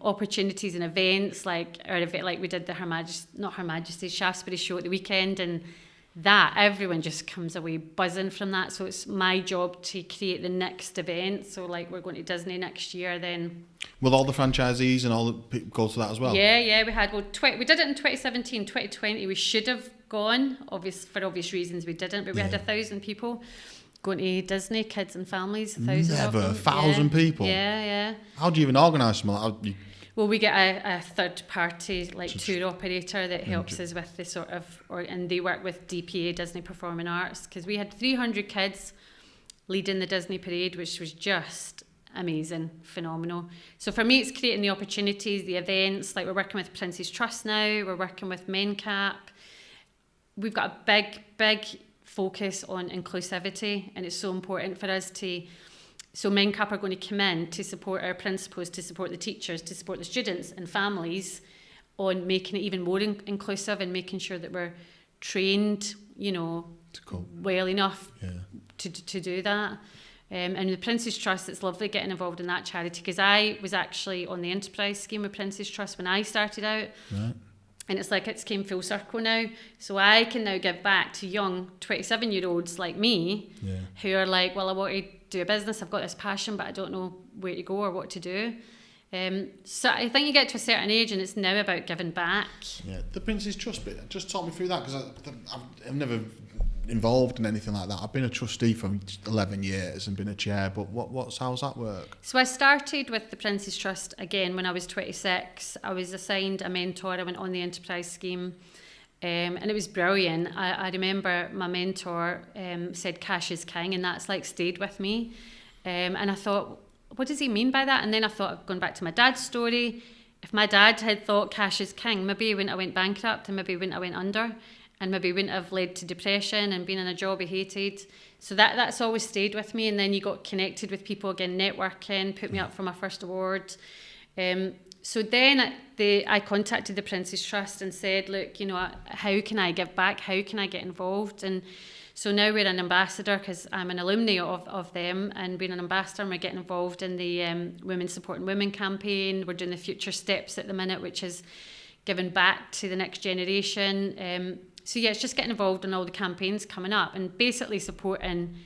Speaker 3: opportunities and events like we did the Her Majesty's Shaftesbury show at the weekend, and that everyone just comes away buzzing from that. So it's my job to create the next event. So like we're going to Disney next year, then
Speaker 1: will all the franchisees and all the people go to that as well?
Speaker 3: Yeah, we had we did it in 2017, 2020 we should have gone, for obvious reasons we didn't, but we had 1,000 people going to Disney, kids and families. 1,000
Speaker 1: Never, 1,000 people?
Speaker 3: Yeah.
Speaker 1: How do you even organise something like that?
Speaker 3: Well, we get a third party tour operator that helps us with the sort of, and they work with DPA, Disney Performing Arts, because we had 300 kids leading the Disney parade, which was just amazing, phenomenal. So for me, it's creating the opportunities, the events. Like we're working with Prince's Trust now, we're working with MenCap. We've got a big focus on inclusivity, and it's so important for us to. So MenCap are going to come in to support our principals, to support the teachers, to support the students and families on making it even more inclusive and making sure that we're trained, you know, well enough to do that. And the Prince's Trust, it's lovely getting involved in that charity, because I was actually on the enterprise scheme with Prince's Trust when I started out. Right. And it's like it's came full circle now. So I can now give back to young 27-year-olds like me who are like, well, I want to do a business, I've got this passion, but I don't know where to go or what to do. So I think you get to a certain age and it's now about giving back. Yeah,
Speaker 1: the Prince's Trust bit, just talk me through that, because I've never involved in anything like that. I've been a trustee for 11 years and been a chair, but how's that work?
Speaker 3: So I started with the Prince's Trust again when I was 26. I was assigned a mentor. I went on the enterprise scheme, and it was brilliant. I remember my mentor said cash is king, and that's like stayed with me. And I thought, what does he mean by that? And then I thought, going back to my dad's story, if my dad had thought cash is king, maybe he wouldn't have went bankrupt, and maybe he wouldn't have went under, and maybe wouldn't have led to depression and being in a job he hated. So that's always stayed with me. And then you got connected with people again, networking, put me up for my first award. So then I contacted the Prince's Trust and said, look, how can I give back? How can I get involved? And so now we're an ambassador because I'm an alumni of them, and being an ambassador, and we're getting involved in the Women Supporting Women campaign. We're doing the Future Steps at the minute, which is giving back to the next generation. So yeah, it's just getting involved in all the campaigns coming up and basically supporting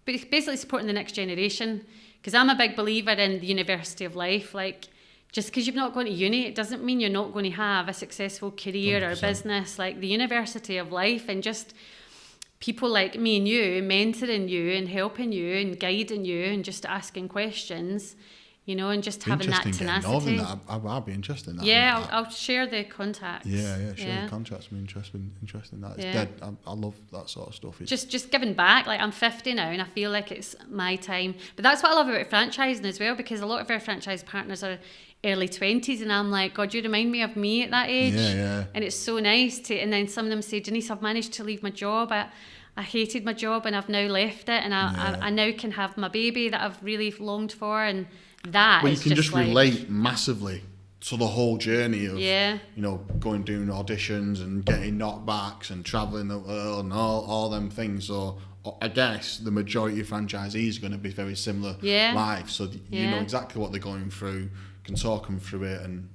Speaker 3: the next generation. Because I'm a big believer in the university of life. Like, just because you've not gone to uni, it doesn't mean you're not going to have a successful career
Speaker 1: 100%.
Speaker 3: or business. Like the university of life, and just people like me and you mentoring you and helping you and guiding you and just asking questions, and just having that tenacity.
Speaker 1: I'd be interested in that.
Speaker 3: Yeah, I'll share the contacts.
Speaker 1: Share the contacts. I'm interested in that. It's dead. I love that sort of stuff.
Speaker 3: Just giving back. Like, I'm 50 now and I feel like it's my time. But that's what I love about franchising as well, because a lot of our franchise partners are early 20s, and I'm like, God, you remind me of me at that age. And it's so nice and then some of them say, Denise, I've managed to leave my job. I hated my job and I've now left it, and I now can have my baby that I've really longed for, and that
Speaker 1: you can just relate massively to the whole journey of going doing auditions and getting knockbacks and traveling the world and all them things. So I guess the majority of franchisees are going to be very similar lives, so you know exactly what they're going through, can talk them through it, and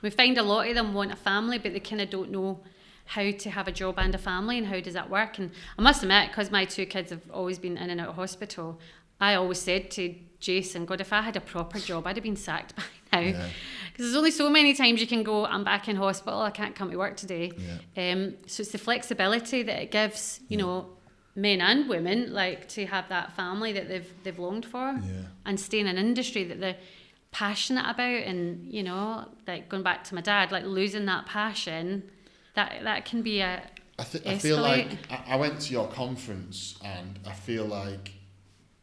Speaker 3: we find a lot of them want a family, but they kind of don't know how to have a job and a family, and how does that work. And I must admit, because my 2 kids have always been in and out of hospital, I always said to Jason, God, if I had a proper job, I'd have been sacked by now. Because there's only so many times you can go, I'm back in hospital, I can't come to work today. So it's the flexibility that it gives, men and women, like, to have that family that they've longed for, and stay in an industry that they're passionate about. And, like, going back to my dad, like, losing that passion, that can be I feel like
Speaker 1: I went to your conference, and I feel like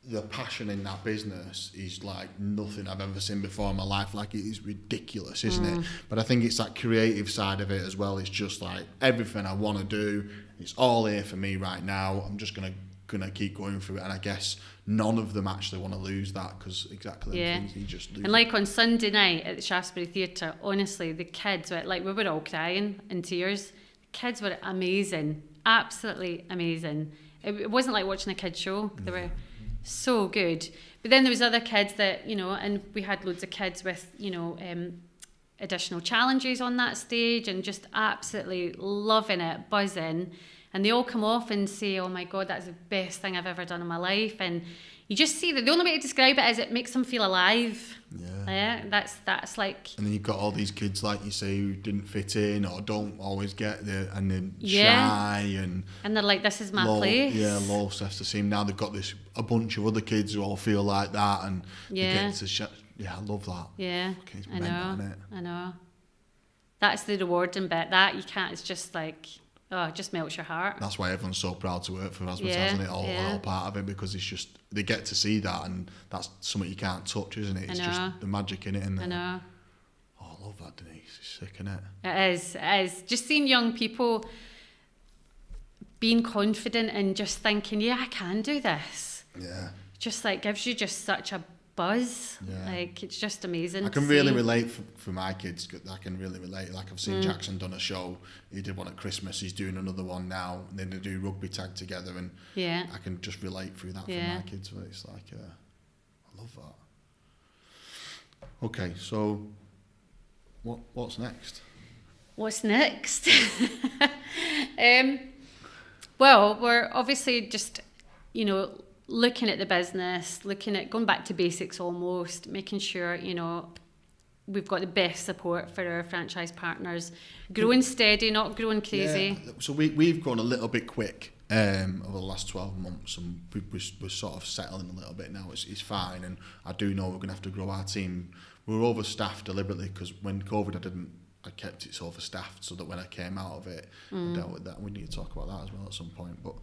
Speaker 1: the passion in that business is like nothing I've ever seen before in my life. Like, it is ridiculous, isn't it? But I think it's that creative side of it as well. It's just like everything I want to do, it's all here for me right now. I'm just gonna keep going through it. And I guess none of them actually want to lose that, because exactly the things you just lose.
Speaker 3: And like on Sunday night at the Shaftesbury Theatre, honestly, the kids were like, we were all crying in tears. The kids were amazing, absolutely amazing. It wasn't like watching a kids show. They were so good. But then there was other kids that, and we had loads of kids with, additional challenges on that stage, and just absolutely loving it, buzzing. And they all come off and say, oh my God, that's the best thing I've ever done in my life. And you just see that the only way to describe it is it makes them feel alive. That's like... And
Speaker 1: then you've got all these kids, like you say, who didn't fit in or don't always get there, and then shy and
Speaker 3: they're like, this is my place.
Speaker 1: Low self-esteem. Now they've got a bunch of other kids who all feel like that, and they get to I love that. Okay, it's mental, isn't it?
Speaker 3: I know. That's the rewarding bit. That you can't, it's just like... Oh, it just melts your heart.
Speaker 1: That's why everyone's so proud to work for Razzamataz, isn't it? All part of it, because it's just, they get to see that, and that's something you can't touch, isn't it? It's just the magic in it. I
Speaker 3: know.
Speaker 1: Oh, I love that, Denise. It's sick, isn't it?
Speaker 3: It is. Just seeing young people being confident and just thinking, I can do this. Just like gives you just such a buzz. Like, it's just amazing.
Speaker 1: I can really relate for my kids. I can really relate. Like, I've seen Jackson done a show. He did one at Christmas. He's doing another one now. And then they do rugby tag together, and I can just relate through that for my kids. But it's like, I love that. Okay, so what's next?
Speaker 3: What's next? Well, we're obviously just, looking at the business, going back to basics almost, making sure, we've got the best support for our franchise partners, growing steady, not growing crazy.
Speaker 1: So we've grown a little bit quick over the last 12 months, and we're sort of settling a little bit now. It's fine, and I do know we're going to have to grow our team. We were overstaffed deliberately, because when COVID, I kept it overstaffed, so that when I came out of it, I dealt with that. We need to talk about that as well at some point. But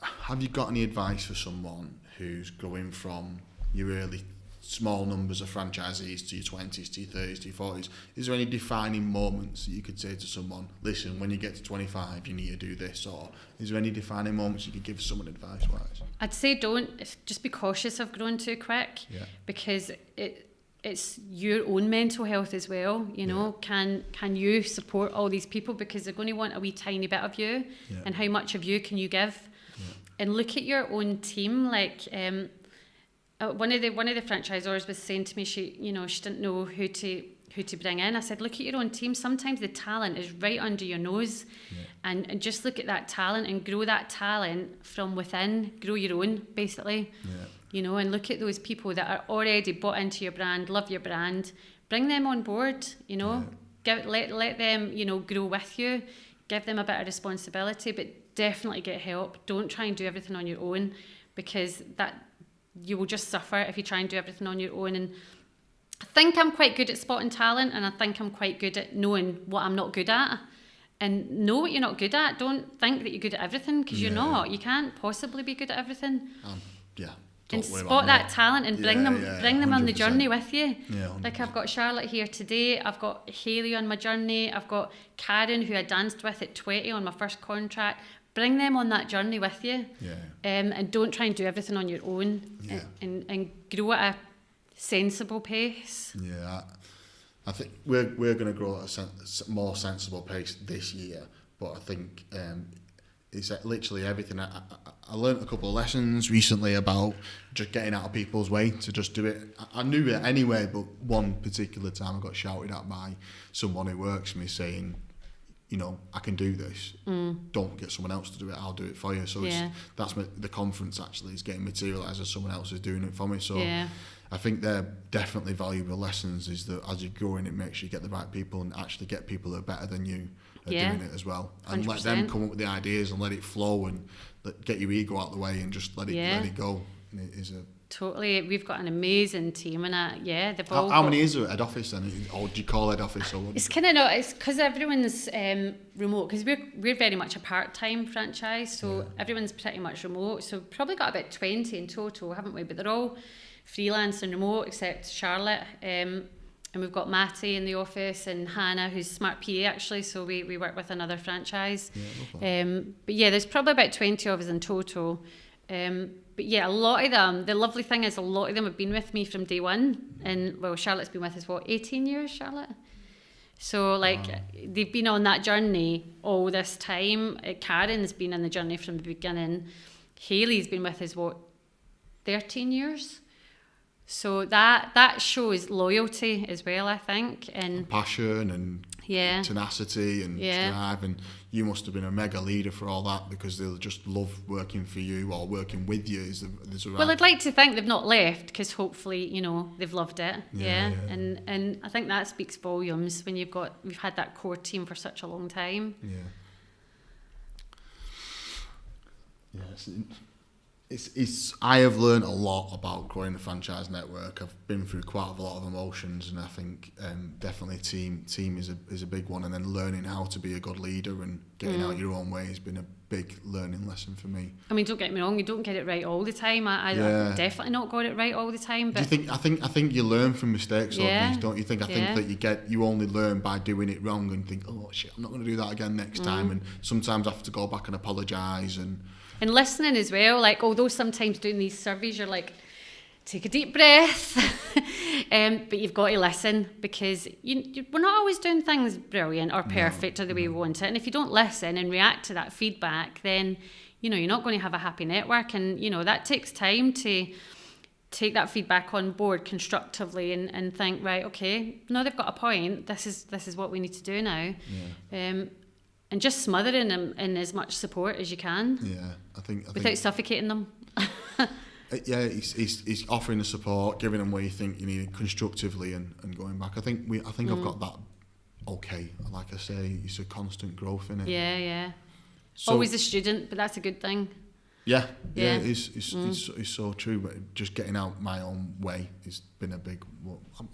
Speaker 1: have you got any advice for someone who's going from your early small numbers of franchisees to your 20s, to your 30s, to your 40s, is there any defining moments that you could say to someone, listen, when you get to 25, you need to do this? Or is there any defining moments you could give someone advice-wise?
Speaker 3: I'd say just be cautious of growing too quick, because it's your own mental health as well, you know. Can you support all these people, because they're going to want a wee tiny bit of you, and how much of you can you give? And look at your own team. Like one of the franchisors was saying to me, she didn't know who to bring in. I said, look at your own team. Sometimes the talent is right under your nose, and just look at that talent and grow that talent from within. Grow your own, basically. You know, and look at those people that are already bought into your brand, love your brand. Bring them on board. You know, let them, you know, grow with you. Give them a bit of responsibility, but definitely get help. Don't try and do everything on your own, because that you will just suffer if you try and do everything on your own. And I think I'm quite good at spotting talent, and I think I'm quite good at knowing what I'm not good at. And know what you're not good at. Don't think that you're good at everything, because you're not. You can't possibly be good at everything. And spot that talent and bring them on the journey with you. Like I've got Charlotte here today, I've got Hayley on my journey, I've got Karen, who I danced with at 20 on my first contract. Bring them on that journey with you. And don't try and do everything on your own. And grow at a sensible pace.
Speaker 1: I think we're going to grow at a more sensible pace this year, but I think it's literally everything. I learned a couple of lessons recently about just getting out of people's way to just do it. I knew it anyway, but one particular time I got shouted at by someone who works for me saying, you know, I can do this. Don't get someone else to do it. I'll do it for you. So that's the conference actually is getting materialised as someone else is doing it for me. So I think they're definitely valuable lessons, is that as you grow in it, make sure you get the right people and actually get people that are better than you at doing it as well. And 100%. Let them come up with the ideas and let it flow, and get your ego out of the way and just let it go. And it is
Speaker 3: totally. We've got an amazing team, and they've all
Speaker 1: how many is there at head office then? Or do you call head office? Or
Speaker 3: it's kind of not. It's because everyone's remote, because we're very much a part-time franchise, so everyone's pretty much remote. So we've probably got about 20 in total, haven't we? But they're all freelance and remote, except Charlotte. And we've got Matty in the office, and Hannah, who's Smart PA actually, so we work with another franchise. But there's probably about 20 of us in total. But a lot of them, the lovely thing is a lot of them have been with me from day one. And well, Charlotte's been with us, 18 years, Charlotte? So they've been on that journey all this time. Karen's been on the journey from the beginning. Hayley's been with us, 13 years? So that shows loyalty as well, I think, and passion and tenacity and drive. And you must have been a mega leader for all that, because they'll just love working for you or working with you. Well, I'd like to think they've not left, because hopefully, you know, they've loved it. And I think that speaks volumes when we've had that core team for such a long time.
Speaker 1: I have learned a lot about growing the franchise network. I've been through quite a lot of emotions, and I think definitely team is a big one. And then learning how to be a good leader and getting out your own way has been a big learning lesson for me.
Speaker 3: I mean, don't get me wrong, you don't get it right all the time. I definitely not got it right all the time. But
Speaker 1: do you think? I think you learn from mistakes, don't you think? I think that you only learn by doing it wrong and think, oh shit, I'm not going to do that again next time. And sometimes I have to go back and apologise
Speaker 3: and listening as well. Like, although sometimes doing these surveys, you're like, take a deep breath. But you've got to listen, because we're not always doing things brilliant or perfect or the way we want it. And if you don't listen and react to that feedback, then, you know, you're not going to have a happy network. And, you know, that takes time to take that feedback on board constructively and think, right, okay, no, they've got a point. This is what we need to do now. And just smothering them in as much support as you can. I think without suffocating them.
Speaker 1: He's offering the support, giving them what you think you need constructively, and going back. I think I've got that. Okay, like I say, it's a constant growth in it. So, always a student, but that's a good thing. It's so true. But just getting out my own way has been a big.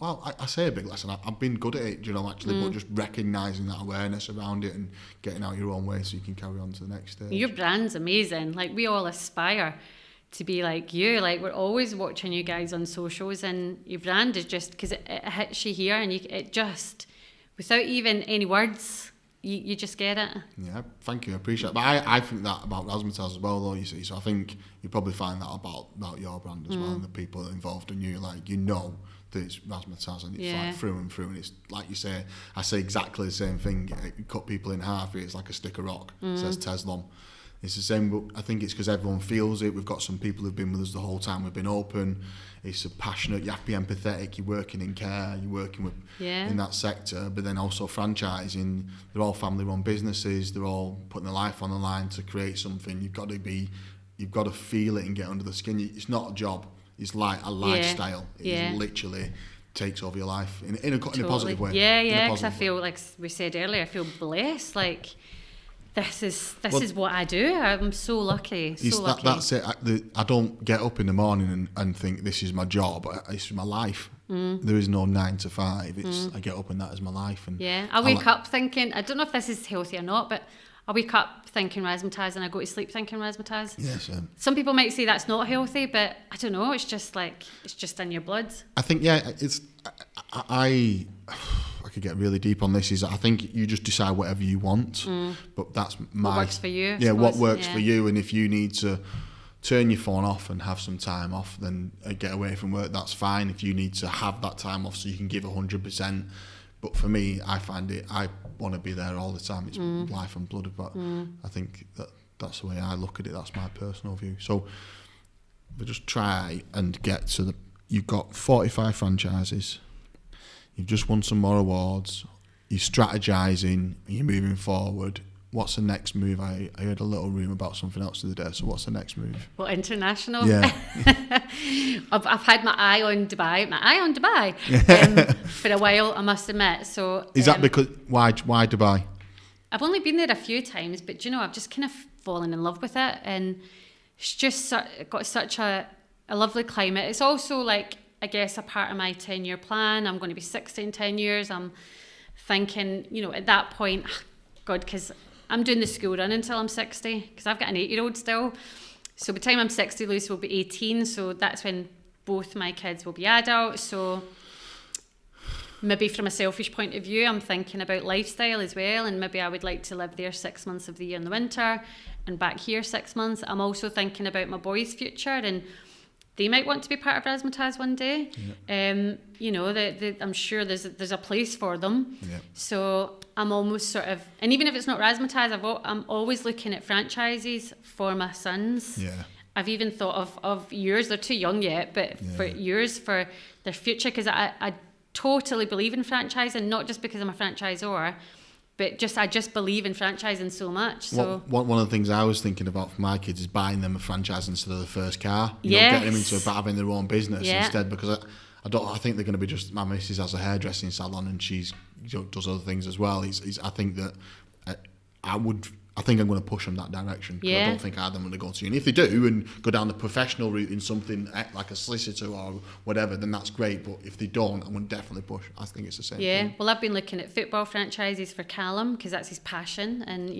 Speaker 1: I say a big lesson. I've been good at it, actually, but just recognising that awareness around it and getting out your own way so you can carry on to the next stage.
Speaker 3: Your brand's amazing. Like, we all aspire to be like you. Like, we're always watching you guys on socials, and your brand is just, because it hits you here, and it just, without even any words, you just get it.
Speaker 1: Yeah, thank you, I appreciate it. But I think that about Razzamataz as well, though, you see. So I think you probably find that about your brand as well, and the people involved in you. Like, you know that it's Razzamataz, and it's like through and through, and it's like you say, I say exactly the same thing. You cut people in half, it's like a stick of rock. It says Tezlom. It's the same, but I think it's because everyone feels it. We've got some people who've been with us the whole time we've been open. It's a passionate, you have to be empathetic, you're working in care, you're working with in that sector, but then also franchising, they're all family-run businesses, they're all putting their life on the line to create something. You've got to feel it and get under the skin. It's not a job, it's like a lifestyle. It literally takes over your life in a positive way.
Speaker 3: Yeah, because I feel, like we said earlier, I feel blessed, like, this is what I do. I'm so lucky. Lucky.
Speaker 1: That's it. I don't get up in the morning and think this is my job. It's my life. There is no 9 to 5. It's I get up and that is my life. And
Speaker 3: I wake up thinking, I don't know if this is healthy or not, but I wake up thinking Razzamataz and I go to sleep thinking Razzamataz.
Speaker 1: Yes.
Speaker 3: Some people might say that's not healthy, but I don't know. It's just like, it's just in your blood.
Speaker 1: I think it's. I could get really deep on this. Is I think you just decide whatever you want, but that's what
Speaker 3: works for you.
Speaker 1: What works for you, and if you need to turn your phone off and have some time off, then get away from work. That's fine. If you need to have that time off so you can give 100%. But for me, I find I want to be there all the time. It's life and blood. But I think that's the way I look at it. That's my personal view. So we just try and get to you've got 45 franchises. You've just won some more awards. You're strategizing. You're moving forward. What's the next move? I heard a little rumour about something else the other day. So what's the next move?
Speaker 3: Well, international.
Speaker 1: Yeah.
Speaker 3: I've had my eye on Dubai. For a while, I must admit. So
Speaker 1: is that because why Dubai?
Speaker 3: I've only been there a few times, but I've just kind of fallen in love with it, and it's just got such a lovely climate. It's also like, I guess, a part of my 10-year plan. I'm going to be 60 in 10 years. I'm thinking, at that point, God, because I'm doing the school run until I'm 60, because I've got an 8-year-old still. So by the time I'm 60, Lucy will be 18. So that's when both my kids will be adults. So maybe from a selfish point of view, I'm thinking about lifestyle as well. And maybe I would like to live there 6 months of the year in the winter and back here 6 months. I'm also thinking about my boys' future, and they might want to be part of Razzamataz one day. Yeah. I'm sure there's a place for them. Yeah. So I'm almost sort of, and even if it's not Razzamataz, I'm always looking at franchises for my sons. Yeah. I've even thought of yours. They're too young yet, but for yours, for their future, because I totally believe in franchising, not just because I'm a franchisor, but I just believe in franchising so much. So
Speaker 1: one of the things I was thinking about for my kids is buying them a franchise instead of the first car. Getting them into having their own business instead, because I think they're going to be just, my missus has a hairdressing salon and she's does other things as well. I think that I think I'm going to push them that direction. I don't think either them going to go to uni. If they do and go down the professional route in something like a solicitor or whatever, then that's great. But if they don't, I'm going to definitely push. I think it's the same thing.
Speaker 3: Yeah, well, I've been looking at football franchises for Callum, because that's his passion. And,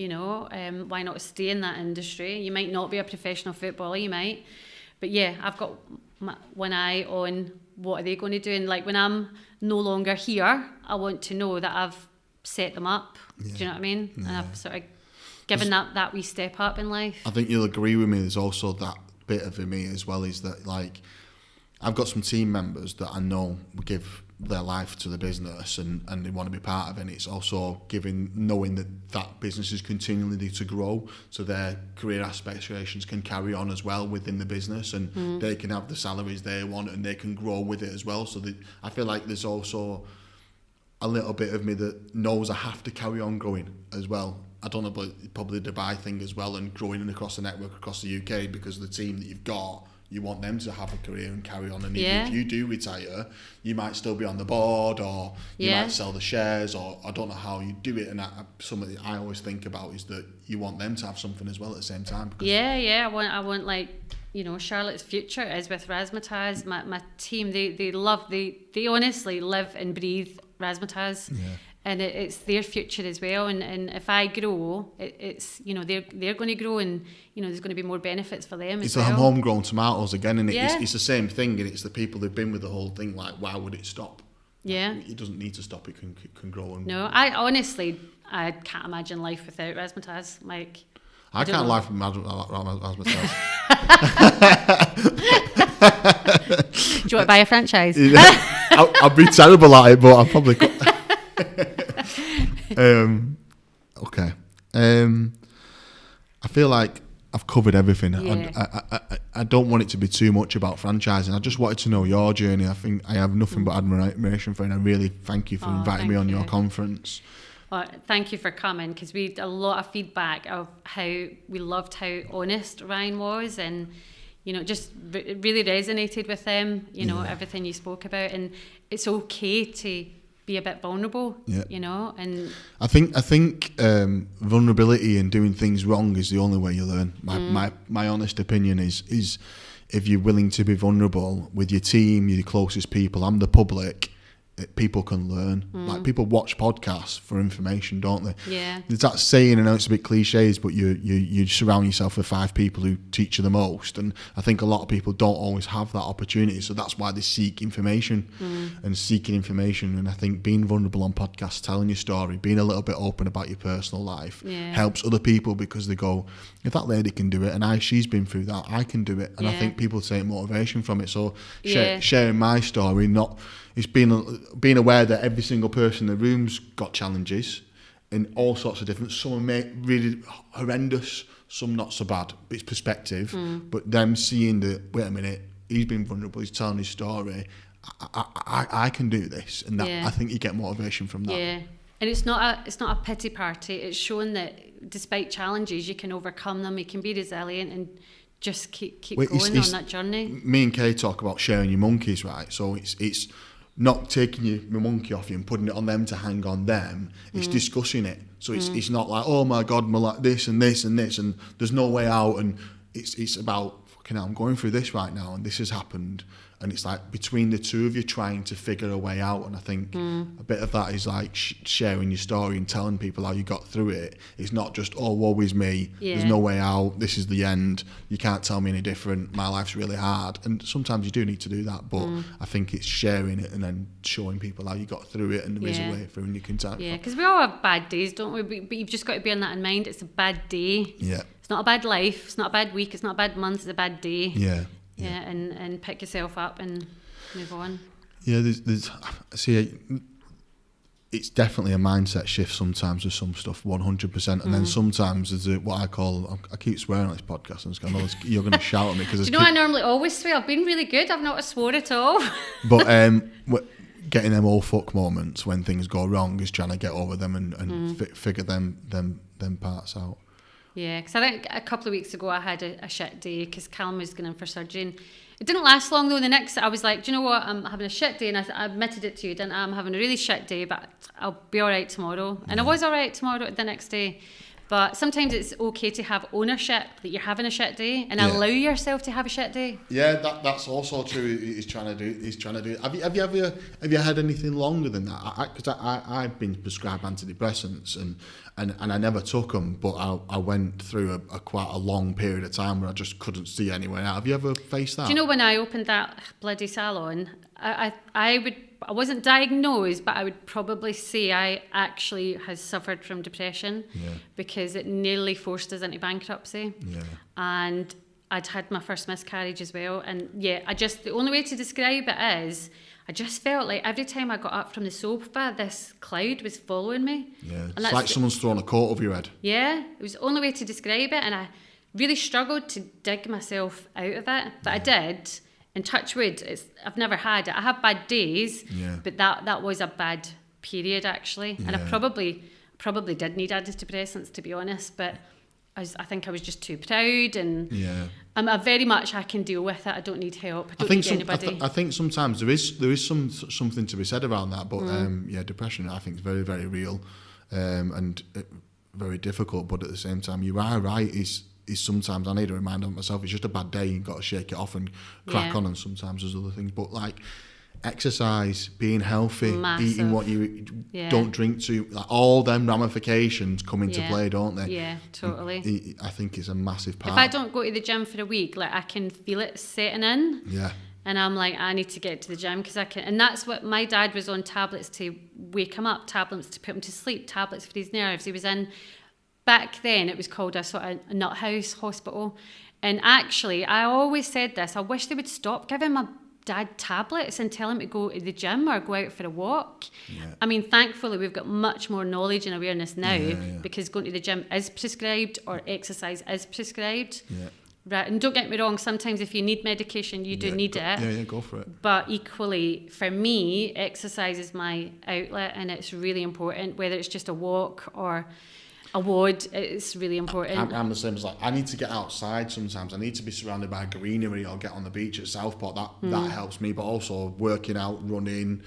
Speaker 3: why not stay in that industry? You might not be a professional footballer, you might. But yeah, I've got one eye on what are they going to do. And like when I'm no longer here, I want to know that I've set them up. Yeah. Do you know what I mean? Yeah. And I've sort of given that wee step up in life. I
Speaker 1: think you'll agree with me, there's also that bit of me as well, is that like I've got some team members that I know give their life to the business and they want to be part of it, and it's also knowing that business is continually to grow, so their career aspirations can carry on as well within the business, and they can have the salaries they want and they can grow with it as well. So I feel like there's also a little bit of me that knows I have to carry on growing as well. I don't know, but probably the Dubai thing as well, and growing across the network across the UK, because the team that you've got, you want them to have a career and carry on. And even if you do retire, you might still be on the board, or you might sell the shares, or I don't know how you do it. And something I always think about is that you want them to have something as well at the same time.
Speaker 3: I want like, Charlotte's future is with Razzamataz. My team, they honestly live and breathe Razzamataz. and it's their future as well. And if I grow, it's they're going to grow, and there's going to be more benefits for them.
Speaker 1: It's
Speaker 3: as well.
Speaker 1: the homegrown tomatoes again, and it's the same thing, and it's the people who've been with the whole thing. Like, why would it stop?
Speaker 3: Yeah,
Speaker 1: it doesn't need to stop. It can grow.
Speaker 3: No, I honestly can't imagine life without Razzamataz. Like,
Speaker 1: I can't live with Razzamataz.
Speaker 3: Do you want to buy a franchise?
Speaker 1: I'd be terrible at it, but I probably could. Okay. I feel like I've covered everything.
Speaker 3: Yeah.
Speaker 1: I don't want it to be too much about franchising. I just wanted to know your journey. I think I have nothing but admiration for it, and I really thank you for inviting me on your conference. Well,
Speaker 3: thank you for coming, because we had a lot of feedback of how we loved how honest Ryan was, and just it really resonated with them. Everything you spoke about, and it's okay to be a bit vulnerable. And
Speaker 1: I think vulnerability and doing things wrong is the only way you learn. My honest opinion is if you're willing to be vulnerable with your team, your closest people, and the public, people can learn. Like, people watch podcasts for information, don't they?
Speaker 3: Yeah.
Speaker 1: There's that saying, I know it's a bit cliches, but you surround yourself with 5 people who teach you the most, and I think a lot of people don't always have that opportunity, so that's why they seek information and seeking information. And I think being vulnerable on podcasts, telling your story, being a little bit open about your personal life helps other people, because they go, if that lady can do it, and she's been through that, I can do it. And I think people take motivation from it. So sharing my story, it's being aware that every single person in the room's got challenges in all sorts of different. Some are really horrendous, some not so bad. It's perspective. But them seeing that, wait a minute, he's been vulnerable, he's telling his story, I can do this. And that, I think you get motivation from that.
Speaker 3: Yeah. And it's not a pity party. It's showing that despite challenges, you can overcome them, you can be resilient, and just keep going on that journey. Me
Speaker 1: and Kay talk about sharing your monkeys, right? So it's not taking your monkey off you and putting it on them to hang on them. It's discussing it. So it's not like, oh my God, I'm like this and this and this, and there's no way out. And it's about, fucking hell, I'm going through this right now, and this has happened. And it's like between the two of you trying to figure a way out. And I think a bit of that is like sharing your story and telling people how you got through it. It's not just, oh, woe is me. Yeah. There's no way out. This is the end. You can't tell me any different. My life's really hard. And sometimes you do need to do that. But I think it's sharing it and then showing people how you got through it, and there is a way through, and you can tell. Yeah, because we all have bad days, don't we? But you've just got to bear that in mind. It's a bad day. Yeah. It's not a bad life. It's not a bad week. It's not a bad month. It's a bad day. Yeah. Yeah, and pick yourself up and move on. Yeah, there's it's definitely a mindset shift sometimes with some stuff, 100%, and then sometimes there's what I call, I keep swearing on this podcast, and I know you're going to shout at me because. Do you know I normally always swear? I've been really good. I've not swore at all. But getting them all fuck moments when things go wrong is trying to get over them and figure them parts out. Yeah, because I think a couple of weeks ago I had a shit day because Callum was going in for surgery. And it didn't last long though. The next, I was like, do you know what? I'm having a shit day, and I admitted it to you. I'm having a really shit day, but I'll be all right tomorrow. And I was all right tomorrow, the next day. But sometimes it's okay to have ownership that you're having a shit day and allow yourself to have a shit day. Yeah, that's also true. He's trying to do. Have you had anything longer than that? Because I've been prescribed antidepressants and I never took them, but I went through a quite a long period of time where I just couldn't see any way out. Have you ever faced that? Do you know when I opened that bloody salon, I wasn't diagnosed, but I would probably say I actually has suffered from depression because it nearly forced us into bankruptcy. Yeah. And I'd had my first miscarriage as well. And the only way to describe it is I just felt like every time I got up from the sofa, this cloud was following me. Yeah, it's like someone's thrown a coat over your head. Yeah, it was the only way to describe it. And I really struggled to dig myself out of it, but I did. And touch wood, I've never had it. I have bad days, but that was a bad period actually. Yeah. And I probably did need antidepressants, to be honest, but I think I was just too proud, and I'm very much I can deal with it. I don't need help. I don't need anybody. I think sometimes there is something to be said around that, but depression I think is very, very real and very difficult. But at the same time, you are right. Is sometimes I need to remind myself it's just a bad day. You've got to shake it off and crack on. And sometimes there's other things, but like exercise, being healthy,
Speaker 3: Massive.
Speaker 1: eating what you don't drink too, like all them ramifications come into play, don't they?
Speaker 3: Yeah, totally.
Speaker 1: I think it's a massive part.
Speaker 3: If I don't go to the gym for a week, like I can feel it setting in.
Speaker 1: Yeah.
Speaker 3: And I'm like, I need to get to the gym because I can. And that's what my dad was on, tablets to wake him up, tablets to put him to sleep, tablets for his nerves. He was in, back then it was called a sort of nut house hospital. And actually, I always said this, I wish they would stop giving my dad tablets and tell him to go to the gym or go out for a walk. Yeah. I mean, thankfully, we've got much more knowledge and awareness now because going to the gym is prescribed or exercise is prescribed.
Speaker 1: Yeah.
Speaker 3: Right, and don't get me wrong, sometimes if you need medication, you do need it.
Speaker 1: Yeah, go for it.
Speaker 3: But equally, for me, exercise is my outlet and it's really important, whether it's just a walk or a WOD, it's really important.
Speaker 1: I'm the same as I need to get outside sometimes. I need to be surrounded by greenery or get on the beach at Southport. That helps me, but also working out, running.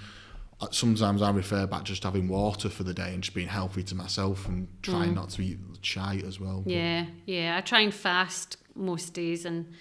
Speaker 1: Sometimes I refer back just having water for the day and just being healthy to myself and trying not to eat shite as well.
Speaker 3: Yeah, I try and fast most days and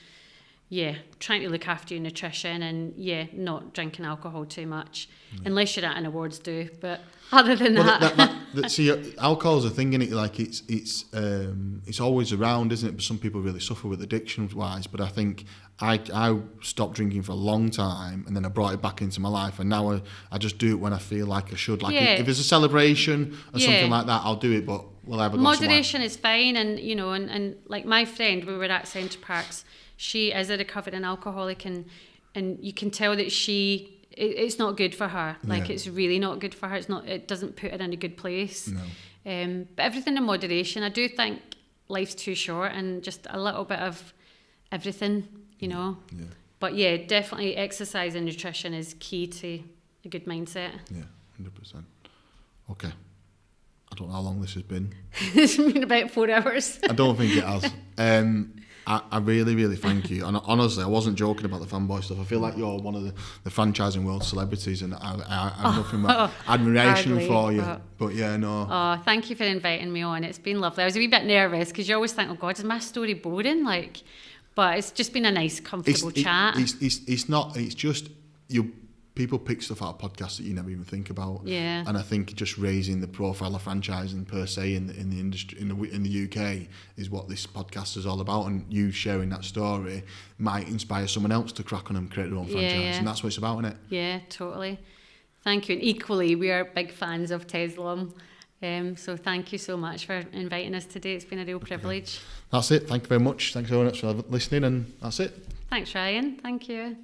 Speaker 3: trying to look after your nutrition and not drinking alcohol too much unless you're at an awards do, but other than that
Speaker 1: see, alcohol's a thing, innit? Like it's always around, isn't it? But some people really suffer with addiction wise, but I think I stopped drinking for a long time and then I brought it back into my life, and now I just do it when I feel like I should, like if there's a celebration or something like that, I'll do it, but we'll have a
Speaker 3: moderation is fine. And and like my friend, we were at Centre Parks, she is a recovering alcoholic, and you can tell that it's not good for her. Like it's really not good for her. It doesn't put her in a good place.
Speaker 1: No.
Speaker 3: But everything in moderation. I do think life's too short, and just a little bit of everything, Yeah. But definitely exercise and nutrition is key to a good mindset.
Speaker 1: Yeah, 100%. Okay. I don't know how long this has been.
Speaker 3: It's been about 4 hours.
Speaker 1: I don't think it has. I really, really thank you. And honestly, I wasn't joking about the fanboy stuff. I feel like you're one of the franchising world celebrities, and I have nothing but admiration for you. But no.
Speaker 3: Oh, thank you for inviting me on. It's been lovely. I was a wee bit nervous because you always think, oh God, is my story boring? But it's just been a nice, comfortable chat.
Speaker 1: It's not. It's just people pick stuff out of podcasts that you never even think about.
Speaker 3: Yeah.
Speaker 1: And I think just raising the profile of franchising per se in the industry in the UK is what this podcast is all about. And you sharing that story might inspire someone else to crack on and create their own franchise. And that's what it's about, isn't it? Yeah,
Speaker 3: totally. Thank you. And equally, we are big fans of Tezlom. So thank you so much for inviting us today. It's been a real privilege.
Speaker 1: That's it. Thank you very much. Thanks very much for listening, and that's it.
Speaker 3: Thanks, Ryan. Thank you.